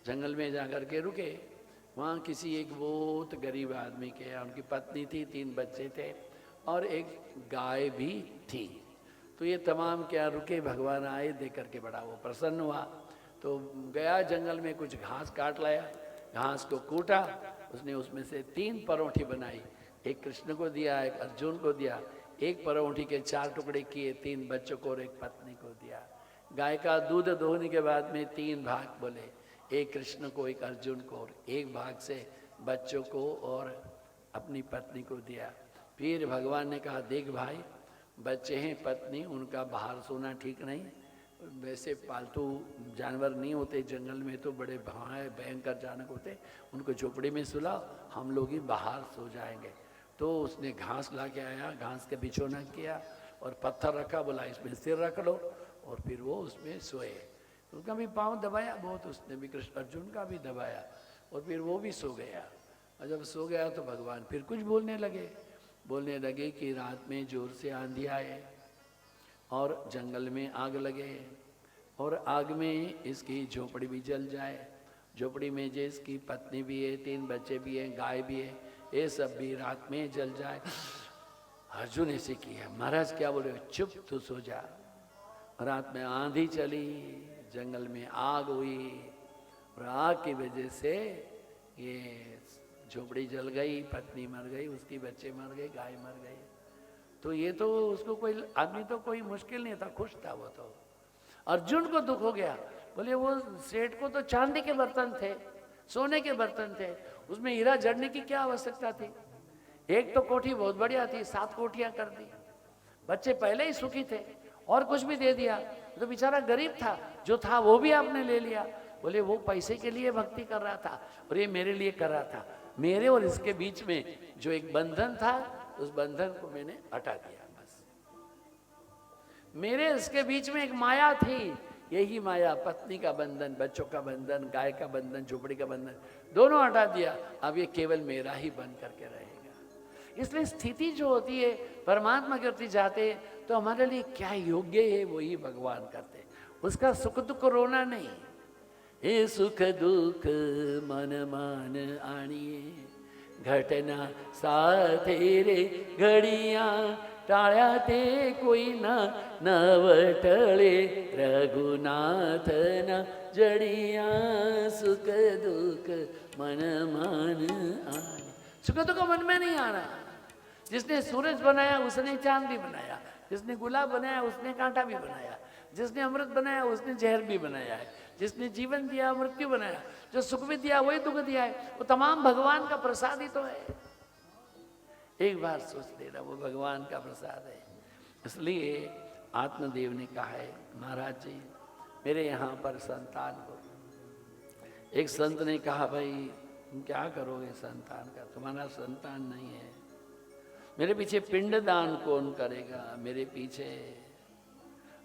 A: जंगल में जा कर के रुके। वहाँ किसी एक बहुत गरीब आदमी के यहाँ उनकी पत्नी थी, 3 बच्चे थे और एक गाय भी थी। तो ये तमाम क्या रुके, भगवान आए, देख करके बड़ा वो प्रसन्न हुआ। तो गया जंगल में कुछ घास काट लाया, घास को कूटा, उसने उसमें से 3 परौंठी बनाई, एक कृष्ण को दिया, एक अर्जुन को दिया, एक परौंठी के 4 टुकड़े किए, 3 बच्चों को और एक पत्नी को दिया। गाय का दूध दोहने के बाद में 3 भाग बोले, एक कृष्ण को, एक अर्जुन को और एक भाग से बच्चों को और अपनी पत्नी को दिया। फिर भगवान ने कहा देख भाई, बच्चे हैं, पत्नी, उनका बाहर सोना ठीक नहीं, वैसे पालतू जानवर नहीं होते जंगल में, तो बड़े भयंकर जानक होते, उनको झोपड़ी में सुलाओ, हम लोग ही बाहर सो जाएंगे। तो उसने घास ला के आया, घास का बिछौना किया और पत्थर रखा, बोला इसमें सिर रख लो, और फिर वो उसमें सोए। उनका भी पाँव दबाया बहुत, उसने भी कृष्ण अर्जुन का भी दबाया, और फिर वो भी सो गया। और जब सो गया तो भगवान फिर कुछ बोलने लगे कि रात में जोर से आंधी आए और जंगल में आग लगे, और आग में इसकी झोपड़ी भी जल जाए, झोपड़ी में जिसकी पत्नी भी है, 3 बच्चे भी हैं, गाय भी है, ये सब भी रात में जल जाए। अर्जुन ऐसे किया। महाराज क्या बोले, चुप तू सो जा। रात में आंधी चली, जंगल में आग हुई, और आग की वजह से ये झोपड़ी जल गई, पत्नी मर गई, उसकी बच्चे मर गए, गाय मर गई। तो ये तो उसको कोई आदमी तो कोई मुश्किल नहीं था, खुश था वो तो। अर्जुन को दुख हो गया, बोले वो सेठ को तो चांदी के बर्तन थे, सोने के बर्तन थे, उसमें हीरा जड़ने की क्या आवश्यकता थी। एक तो कोठी बहुत बढ़िया थी, 7 कोठियां कर दी, बच्चे पहले ही सुखी थे, और कुछ भी दे दिया। तो बेचारा गरीब था, जो था वो भी आपने ले लिया। बोले वो पैसे के लिए भक्ति कर रहा था और ये मेरे लिए कर रहा था। मेरे और इसके बीच में जो एक बंधन था, उस बंधन को मैंने हटा दिया। बस मेरे इसके बीच में एक माया थी, यही माया, पत्नी का बंधन, बच्चों का बंधन, गाय का बंधन, झोपड़ी का बंधन, दोनों हटा दिया। अब ये केवल मेरा ही बन करके रहेगा। इसलिए स्थिति जो होती है, परमात्मा की ओर जाते हैं तो हमारे लिए क्या योग्य है वही भगवान करते हैं। उसका सुख दुख रोना नहीं। हे सुख दुख मन मान आनिए, घटना साथे रे घडिया, टाळ्या ते कोई ना नवटळे, रघुनाथ ना जडिया, सुख दुख मन मान आने। सुख दुख मन में नहीं आना। जिसने सूरज बनाया उसने चांद भी बनाया, जिसने गुलाब बनाया उसने कांटा भी बनाया, जिसने अमृत बनाया उसने जहर भी बनाया है, जिसने जीवन दिया मृत्यु बनाया, जो सुख भी दिया वही दुख दिया है, वो तमाम भगवान का प्रसाद ही तो है। एक बार सोच लेना, वो भगवान का प्रसाद है। इसलिए आत्मदेव ने कहा है, महाराज जी मेरे यहाँ पर संतान को, एक संत ने कहा भाई तुम क्या करोगे संतान का, तुम्हारा संतान नहीं है, मेरे पीछे पिंडदान कौन करेगा मेरे पीछे।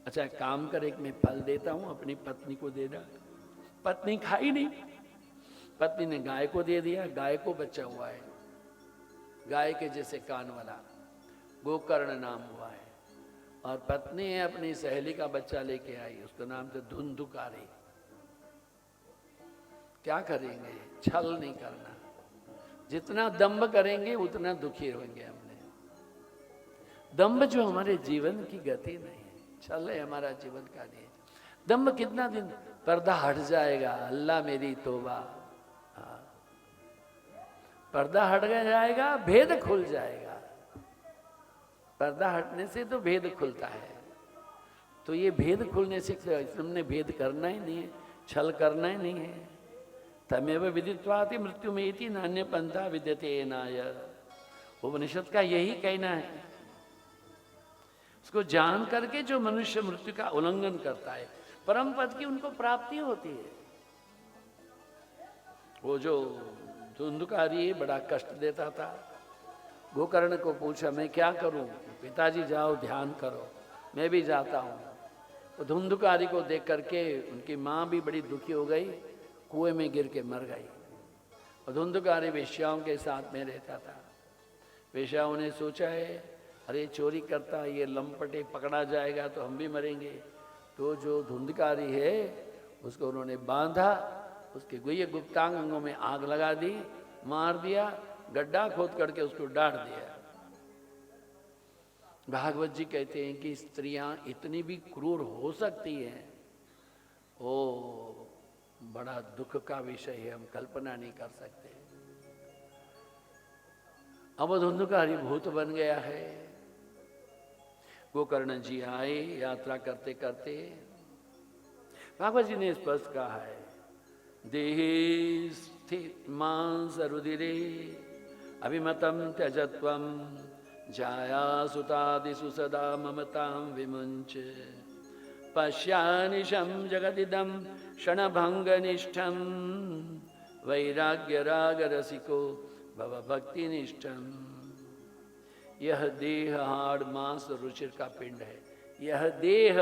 A: अच्छा काम करे, मैं फल देता हूं, अपनी पत्नी को दे दे। पत्नी खाई नहीं, पत्नी ने गाय को दे दिया, गाय को बच्चा हुआ है, गाय के जैसे कान वाला, गोकर्ण नाम हुआ है। और पत्नी है अपनी सहेली का बच्चा लेके आई, उसका नाम था धुंधुकारी। क्या करेंगे, छल नहीं करना, जितना दंभ करेंगे उतना दुखी होंगे। हमने दंभ जो हमारे जीवन की गति नहीं है, छल है हमारा जीवन का नहीं। दंभ कितना दिन, पर्दा हट जाएगा, अल्लाह मेरी तौबा, हाँ पर्दा हट जाएगा, भेद खुल जाएगा। पर्दा हटने से तो भेद खुलता है। तो ये भेद खुलने से तुमने भेद करना ही नहीं है, छल करना ही नहीं है। तमेव विदित्वाति मृत्यु में इति नान्य पंथा विद्यते नाय, उपनिषद का यही कहना है। उसको जान करके जो मनुष्य मृत्यु का उल्लंघन करता है, परम पद की उनको प्राप्ति होती है। वो जो धुंधकारी बड़ा कष्ट देता था, गोकर्ण को पूछा मैं क्या करूं? पिताजी जाओ ध्यान करो, मैं भी जाता हूं। वो धुंधकारी को देख करके उनकी माँ भी बड़ी दुखी हो गई, कुएं में गिर के मर गई। और धुंधकारी वेश्याओं के साथ में रहता था। वेश्याओं ने सोचा है अरे चोरी करता ये लंपटे पकड़ा जाएगा तो हम भी मरेंगे। तो जो धुंधकारी है उसको उन्होंने बांधा, उसके गुह्य गुप्तांगों में आग लगा दी, मार दिया, गड्ढा खोद करके उसको डाल दिया। भागवत जी कहते हैं कि स्त्रियां इतनी भी क्रूर हो सकती हैं, ओ बड़ा दुख का विषय है, हम कल्पना नहीं कर सकते। अब धुंधकारी भूत बन गया है। गोकर्ण जी आए यात्रा करते करते, भागवत जी ने स्पष्ट कहा है देहे स्थित मांस रुधिरे अभिमतम त्यजत्वम जाया सुतादिषु सदा ममतां विमुंच पश्यानिशं जगदिदं क्षणभंगनिष्ठं वैराग्य राग रसिको भव भक्तिनिष्ठं। यह देह हाड़ मांस रुचिर का पिंड है। यह देह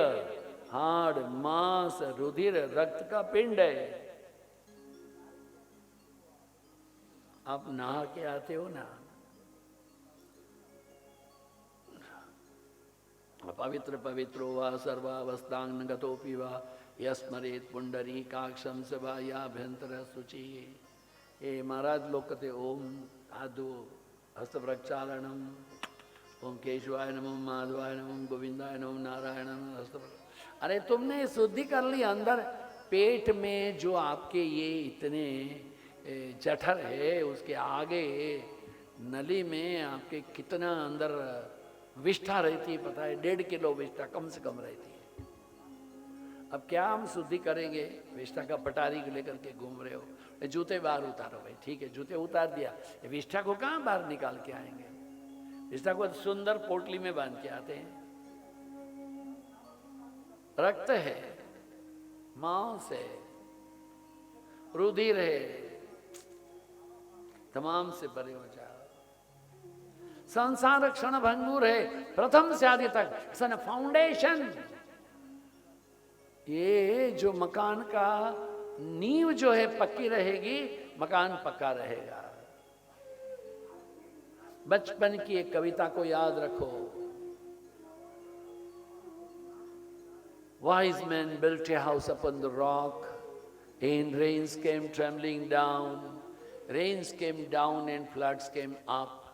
A: हाड़ मांस रुधिर रक्त का पिंड है। आप नहा के आते हो ना, पवित्र पवित्रो वा सर्वावस्थांग गतोपि वा यस्मरेत पुंडरीकाक्षं स बाह्याभ्यंतर शुचि। ये महाराज लोग कहते ओम आदो हस्त प्रक्षालनम, ओम केशवाय नमो माधवाय नमो गोविंदाय नमो नारायण नमो हस्त। अरे तुमने शुद्धि कर ली अंदर, पेट में जो आपके ये इतने जठर है उसके आगे नली में आपके कितना अंदर विष्ठा रहती है पता है? 1.5 किलो विष्ठा कम से कम रहती है। अब क्या हम शुद्धि करेंगे? विष्ठा का पटारी लेकर के घूम रहे हो, जूते बाहर उतारो भाई, ठीक है जूते उतार दिया, विष्ठा को कहाँ बाहर निकाल के आएंगे? विष्ठा को सुंदर पोटली में बांध के आते हैं। रक्त है, मांस है, रुधिर है, तमाम से परे हो जाओ। संसार क्षण भंगुर है, प्रथम से आदि तक सन फाउंडेशन। ये जो मकान का नींव जो है पक्की रहेगी, मकान पक्का रहेगा। बचपन की एक कविता को याद रखो, Wise men built a house upon the rock, and rains came trembling down. Rains came down and floods came up.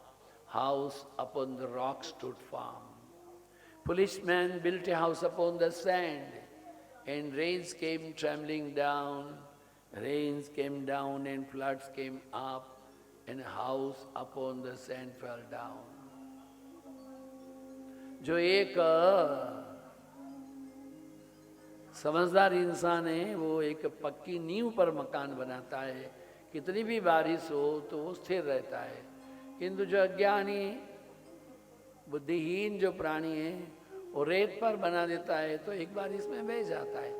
A: House upon the rock stood firm. Foolish men built a house upon the sand, and rains came trembling down. Rains came down and floods came up, and a house upon the sand fell down. जो एक समझदार इंसान है वो एक पक्की नींव पर मकान बनाता है, कितनी भी बारिश हो तो वो स्थिर रहता है। किंतु जो अज्ञानी बुद्धिहीन जो प्राणी है वो रेत पर बना देता है तो एक बार इसमें बह जाता है।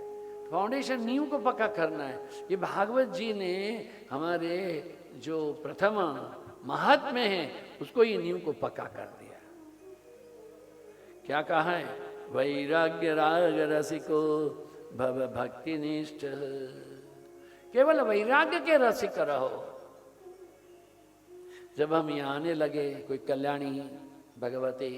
A: फाउंडेशन नींव को पक्का करना है। ये भागवत जी ने हमारे जो प्रथम महात्म्य है उसको ये नींव को पक्का कर दिया। क्या कहा है? वैराग्य राग रसिको भव भक्ति निष्ठ। केवल वैराग्य के रसिक रहो। जब हम यहाँ आने लगे, कोई कल्याणी भगवती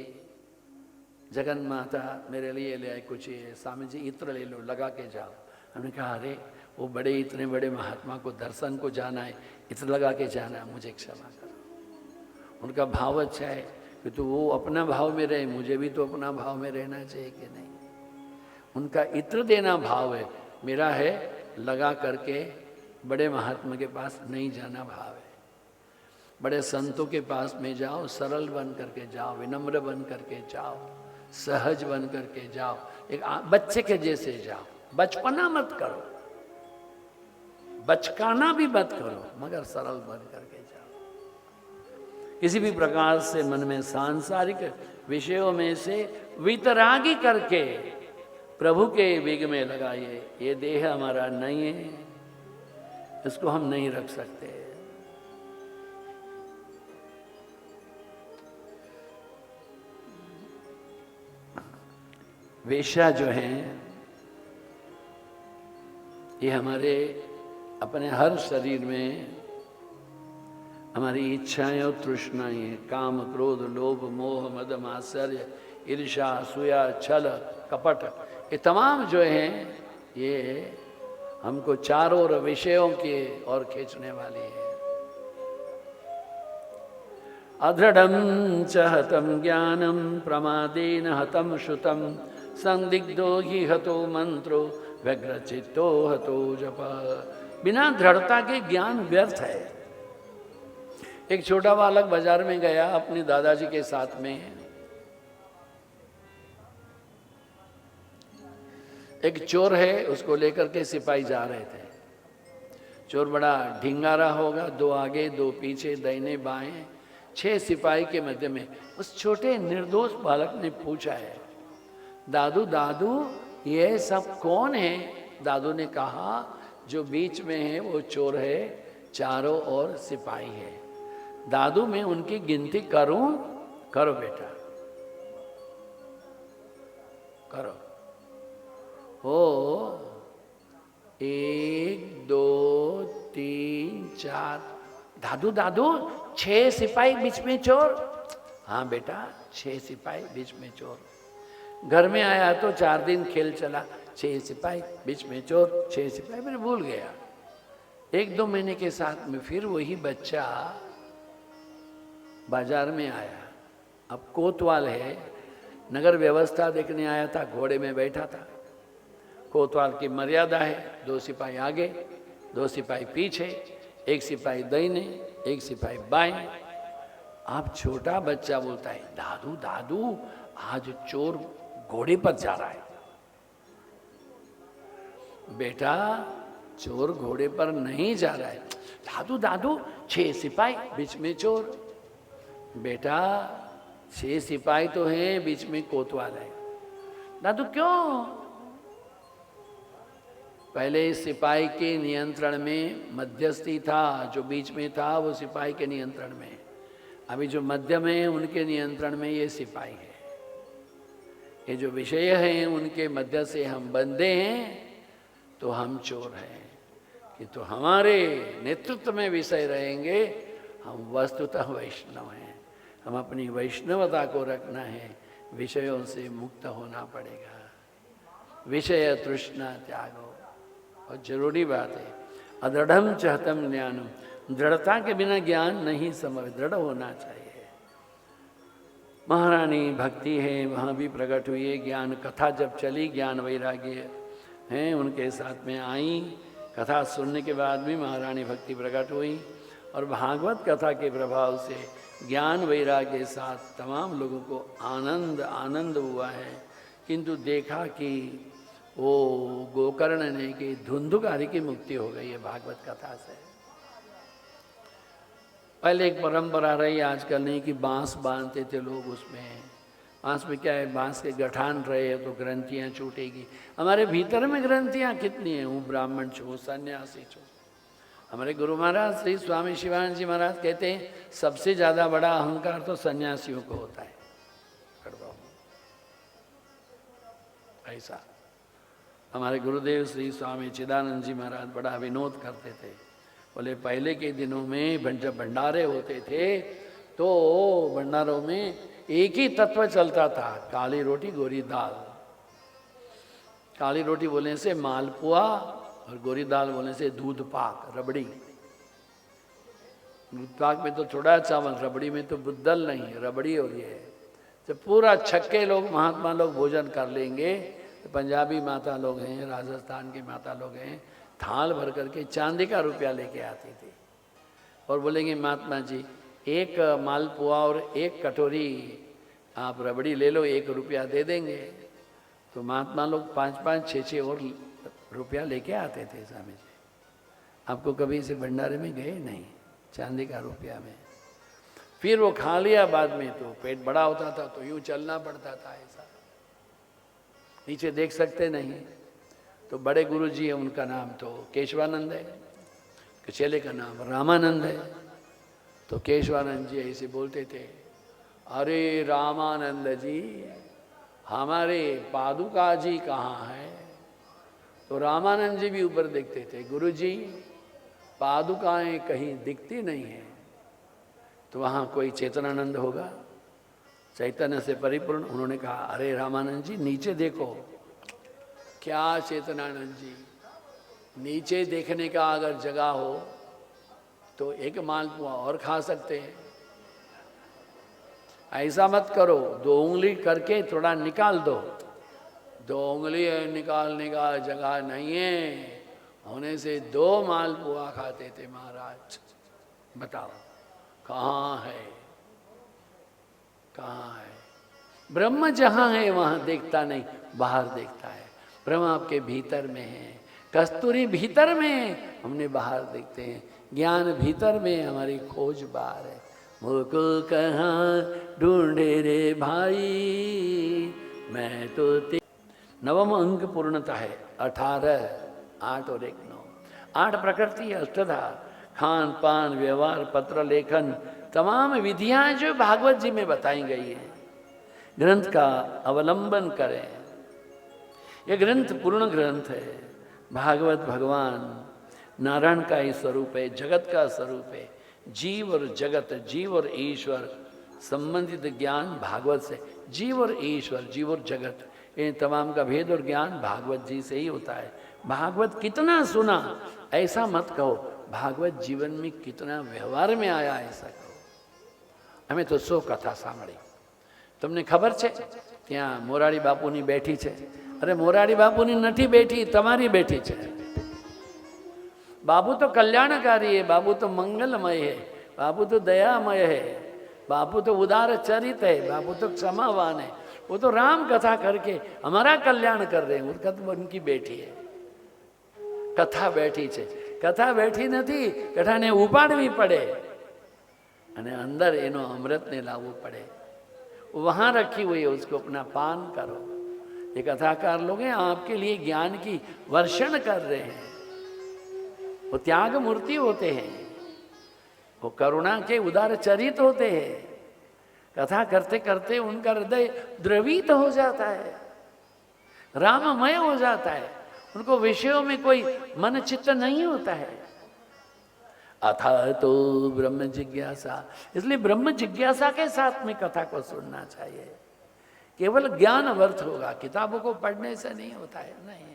A: जगन माता मेरे लिए ले आए कुछ, स्वामी जी इत्र ले लो, लगा के जाओ। हमने कहा अरे वो बड़े इतने बड़े महात्मा को दर्शन को जाना है, इत्र लगा के जाना है, मुझे क्षमा करो। उनका भाव अच्छा है कि तो वो अपना भाव में रहे, मुझे भी तो अपना भाव में रहना चाहिए कि नहीं। उनका इत्र देना भाव है, मेरा है लगा करके बड़े महात्मा के पास नहीं जाना भाव है। बड़े संतों के पास में जाओ, सरल बन करके जाओ, विनम्र बन करके जाओ, सहज बन करके जाओ, एक बच्चे के जैसे जाओ। बचपना मत करो, बचकाना भी मत करो, मगर सरल बन करके जाओ। किसी भी प्रकार से मन में सांसारिक विषयों में से वितरागी करके प्रभु के वेग में लगाइए। ये देह हमारा नहीं है, इसको हम नहीं रख सकते। वेश्या जो हैं ये हमारे अपने हर शरीर में हमारी इच्छाएं और तृष्णाएं हैं, काम क्रोध लोभ मोह मद मात्सर्य ईर्ष्या असूया छल कपट, ये तमाम जो हैं ये हमको चारों ओर विषयों की ओर खींचने वाली है। अदृढ़ं च हतं ज्ञानं प्रमादेन हतं श्रुतं संदिग्धो हि हतो मंत्रो व्यग्रचित्तो हतो जप। बिना दृढ़ता के ज्ञान व्यर्थ है। एक छोटा बालक बाजार में गया अपने दादाजी के साथ में, एक चोर है उसको लेकर के सिपाही जा रहे थे। चोर बड़ा ढिंगारा होगा, दो आगे दो पीछे दाहिने बाएं 6 सिपाही के मध्य में उस छोटे निर्दोष बालक ने पूछा है, दादू दादू ये सब कौन है? दादू ने कहा जो बीच में है वो चोर है, चारों ओर सिपाही है। दादू मैं उनकी गिनती करूं? करो बेटा करो। ओ 1 2 3 4। दादू दादू 6 सिपाही बीच में चोर? हाँ बेटा 6 सिपाही बीच में चोर। घर में आया तो 4 दिन खेल चला, 6 सिपाही बीच में चोर, 6 सिपाही, मैंने भूल गया। 1-2 महीने के साथ में फिर वही बच्चा बाजार में आया। अब कोतवाल है, नगर व्यवस्था देखने आया था, घोड़े में बैठा था। कोतवाल की मर्यादा है, 2 सिपाही आगे 2 सिपाही पीछे, 1 सिपाही दाहिने 1 सिपाही बाएं। अब छोटा बच्चा बोलता है, दादू दादू आज चोर घोड़े पर जा रहा है। बेटा चोर घोड़े पर नहीं जा रहा है। दादू दादू 6 सिपाही बीच में चोर। बेटा 6 सिपाही तो हैं, बीच में कोतवाल है। दादू क्यों? पहले इस सिपाही के नियंत्रण में मध्यस्थी था, जो बीच में था वो सिपाही के नियंत्रण में, अभी जो मध्य में है उनके नियंत्रण में ये सिपाही है। ये जो विषय हैं उनके मध्य से हम बंधे हैं तो हम चोर हैं। कि तो हमारे नेतृत्व में विषय रहेंगे, हम वस्तुतः वैष्णव हैं। हम अपनी वैष्णवता को रखना है, विषयों से मुक्त होना पड़ेगा। विषय तृष्णा त्यागो, और जरूरी बात है। अदृढ़ं च हतं ज्ञानम, दृढ़ता के बिना ज्ञान नहीं संभव, दृढ़ होना चाहिए। महारानी भक्ति है, वहाँ भी प्रकट हुई है। ज्ञान कथा जब चली, ज्ञान वैराग्य हैं उनके साथ में आई। कथा सुनने के बाद भी महारानी भक्ति प्रकट हुई, और भागवत कथा के प्रभाव से ज्ञान वैराग्य के साथ तमाम लोगों को आनंद हुआ है। किंतु देखा कि वो गोकर्ण ने कि धुंधुकारी की मुक्ति हो गई है भागवत कथा से। पहले एक परंपरा रही, आजकल नहीं, कि बांस बांधते थे लोग उसमें। बांस में क्या है, बांस के गठान रहे तो ग्रंथियाँ छूटेगी। हमारे भीतर में ग्रंथियाँ कितनी हैं? हूँ ब्राह्मण छूँ, सन्यासी छूँ। हमारे गुरु महाराज श्री स्वामी शिवानंद जी महाराज कहते हैं सबसे ज़्यादा बड़ा अहंकार तो सन्यासियों को होता है। ऐसा हमारे गुरुदेव श्री स्वामी चिदानंद जी महाराज बड़ा विनोद करते थे। बोले पहले के दिनों में जब भंडारे होते थे तो भंडारों में एक ही तत्व चलता था, काली रोटी गोरी दाल। काली रोटी बोलने से मालपुआ और गोरी दाल बोलने से दूध पाक, रबड़ी। दूध पाक में तो थोड़ा चावल, रबड़ी में तो बुद्दल नहीं, रबड़ी। और ये जब पूरा छक्के लोग महात्मा लोग भोजन कर लेंगे, तो पंजाबी माता लोग हैं, राजस्थान के माता लोग हैं, थाल भर करके चांदी का रुपया लेके आती थी और बोलेंगे महात्मा जी एक मालपुआ और एक कटोरी आप रबड़ी ले लो, 1 रुपया दे देंगे। तो महात्मा लोग 5-5, 6-6 और रुपया लेके आते थे स्वामी जी। आपको कभी इसे भंडारे में गए? नहीं, चांदी का रुपया में। फिर वो खा लिया बाद में तो पेट बड़ा होता था तो यूं चलना पड़ता था ऐसा, नीचे देख सकते नहीं। तो बड़े गुरु जी है, उनका नाम तो केशवानंद है, चेले का नाम रामानंद है। तो केशवानंद जी ऐसे बोलते थे, अरे रामानंद जी हमारे पादुका जी कहाँ है? तो रामानंद जी भी ऊपर देखते थे, गुरु जी पादुकाएं कहीं दिखती नहीं है, तो वहाँ कोई चेतनानंद होगा, चैतन्य से परिपूर्ण। उन्होंने कहा, अरे रामानंद जी नीचे देखो। क्या चेतनानंद जी, नीचे देखने का अगर जगह हो तो एक मालपुआ और खा सकते हैं, ऐसा मत करो, 2 उंगली करके थोड़ा निकाल दो। 2 उंगली निकालने का जगह नहीं है, होने से 2 मालपुआ खाते थे महाराज। बताओ कहाँ है, कहाँ है? ब्रह्म जहाँ है वहाँ देखता नहीं, बाहर देखता है। ब्रह्म आपके भीतर में है, कस्तूरी भीतर में है, हमने बाहर देखते हैं। ज्ञान भीतर में, हमारी खोज बाहर है। मुझको कहाँ ढूंढे रे भाई, मैं तो नवम अंक पूर्णता है, 18, 8 और 1, 9। 8 प्रकृति अष्टधार, खान पान व्यवहार पत्र लेखन तमाम विधियां जो भागवत जी में बताई गई हैं, ग्रंथ का अवलंबन करें। यह ग्रंथ पूर्ण ग्रंथ है। भागवत भगवान नारायण का ही स्वरूप है, जगत का स्वरूप है। जीव और जगत, जीव और ईश्वर संबंधित ज्ञान भागवत से, जीव और ईश्वर, जीव और जगत, इन तमाम का भेद और ज्ञान भागवत जी से ही होता है। भागवत कितना सुना ऐसा मत कहो, भागवत जीवन में कितना व्यवहार में आया ऐसा कहो। हमें तो 100 कथा સાંભળી। તમને ખબર છે ત્યાં મોરારી બાપુની બેઠી છે? અરે મોરારી બાપુની નથી બેઠી, તમારી બેઠી છે। बाबू तो कल्याणकारी है, बाबू तो मंगलमय है, बाबू तो दयामय है, बाबू तो उदार चरित है, बाबू तो क्षमावान है। वो तो राम कथा करके हमारा कल्याण कर रहे हैं, उसका तो उनकी बेटी है। कथा बैठी છે, कथा बैठी નથી, कथाने उपाड़वी पड़े અને अंदर एनो अमृत ने लावू पड़े। वहां रखी हुई है, उसको अपना पान करो। ये कथाकार लोग हैं, आपके लिए ज्ञान की वर्षण कर रहे हैं। वो त्याग मूर्ति होते हैं, वो करुणा के उदार चरित होते हैं। कथा करते करते उनका हृदय द्रवित हो जाता है, राममय हो जाता है। उनको विषयों में कोई मन चित्त नहीं होता है। अथा तो ब्रह्म जिज्ञासा, इसलिए ब्रह्म जिज्ञासा के साथ में कथा को सुनना चाहिए। केवल ज्ञान व्यर्थ होगा, किताबों को पढ़ने से नहीं होता है, नहीं।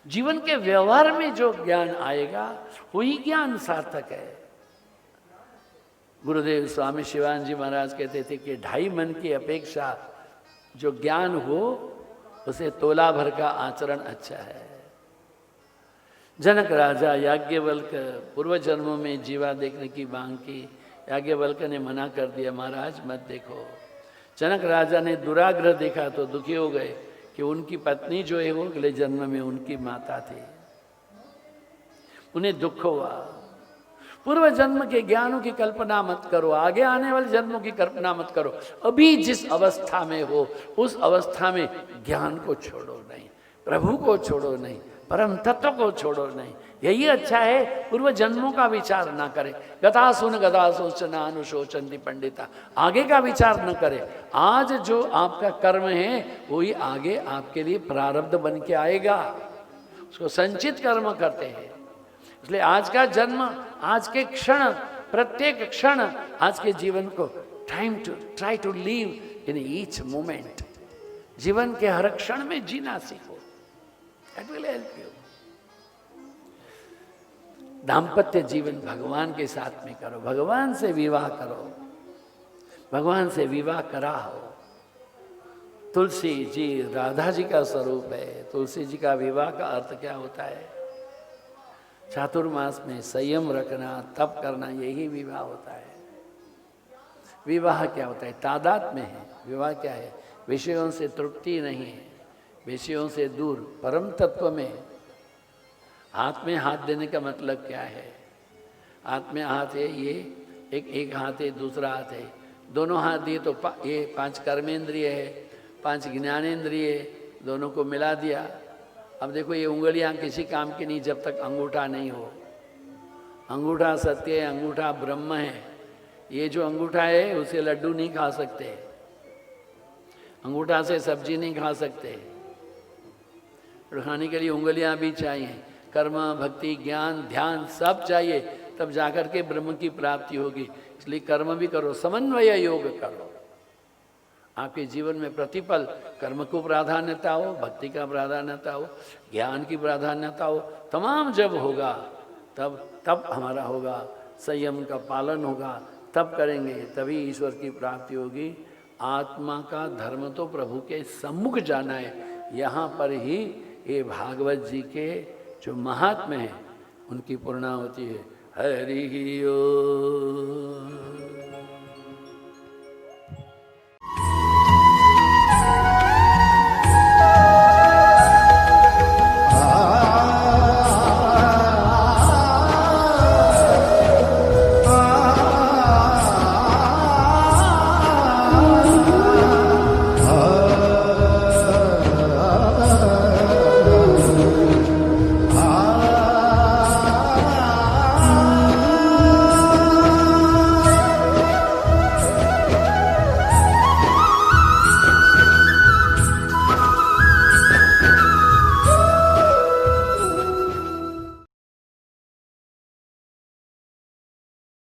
A: जीवन के व्यवहार में जो ज्ञान आएगा वही ज्ञान सार्थक है। गुरुदेव स्वामी शिवानंद जी महाराज कहते थे कि 2.5 मन की अपेक्षा जो ज्ञान हो उसे तोला भर का आचरण अच्छा है। जनक राजा याज्ञवल्क पूर्व जन्मों में जीवा देखने की मांग की, याज्ञवल्क ने मना कर दिया, महाराज मत देखो। जनक राजा ने दुराग्रह देखा तो दुखी हो गए कि उनकी पत्नी जो है वो अगले जन्म में उनकी माता थी, उन्हें दुख हुआ। पूर्व जन्म के ज्ञानों की कल्पना मत करो, आगे आने वाले जन्मों की कल्पना मत करो। अभी जिस अवस्था में हो उस अवस्था में ज्ञान को छोड़ो नहीं, प्रभु को छोड़ो नहीं, परम तत्व को छोड़ो नहीं। यही अच्छा है, पूर्व जन्मों का विचार ना करें। गतासुन गदासोचन अनुशोचन्ति पंडिता, आगे का विचार न करें। आज जो आपका कर्म है वही आगे आपके लिए प्रारब्ध बन के आएगा, उसको संचित कर्म करते हैं। इसलिए आज का जन्म, आज के क्षण, प्रत्येक क्षण आज के जीवन को try to live in each moment. जीवन के हर क्षण में जीना सीखो, दैट विल हेल्प यू। दाम्पत्य जीवन भगवान के साथ में करो, भगवान से विवाह करो, भगवान से विवाह कराओ। तुलसी जी राधा जी का स्वरूप है। तुलसी जी का विवाह का अर्थ क्या होता है? चातुर्मास में संयम रखना, तप करना, यही विवाह होता है। विवाह क्या होता है? तादाद में है। विवाह क्या है? विषयों से तृप्ति नहीं है, विषयों से दूर, परम तत्व में। हाथ में हाथ देने का मतलब क्या है? हाथ में हाथ है, ये एक हाथ है, दूसरा हाथ है, दोनों हाथ दिए तो ये 5 कर्मेंद्रिय है, 5 ज्ञानेंद्रिय है, दोनों को मिला दिया। अब देखो ये उंगलियां किसी काम की नहीं जब तक अंगूठा नहीं हो। अंगूठा सत्य है, अंगूठा ब्रह्म है। ये जो अंगूठा है उसे लड्डू नहीं खा सकते, अंगूठा से सब्जी नहीं खा सकते, खाने के लिए उंगलियां भी चाहिए। कर्म, भक्ति, ज्ञान, ध्यान सब चाहिए, तब जाकर के ब्रह्म की प्राप्ति होगी। इसलिए कर्म भी करो, समन्वय योग करो। आपके जीवन में प्रतिपल कर्म को प्राधान्यता हो, भक्ति का प्राधान्यता हो, ज्ञान की प्राधान्यता हो, तमाम जब होगा तब हमारा होगा, संयम का पालन होगा, तब करेंगे, तभी ईश्वर की प्राप्ति होगी। आत्मा का धर्म तो प्रभु के सम्मुख जाना है। यहाँ पर ही ये भागवत जी के जो महात्म्य हैं उनकी पूर्णाहुति है। हरि ओम।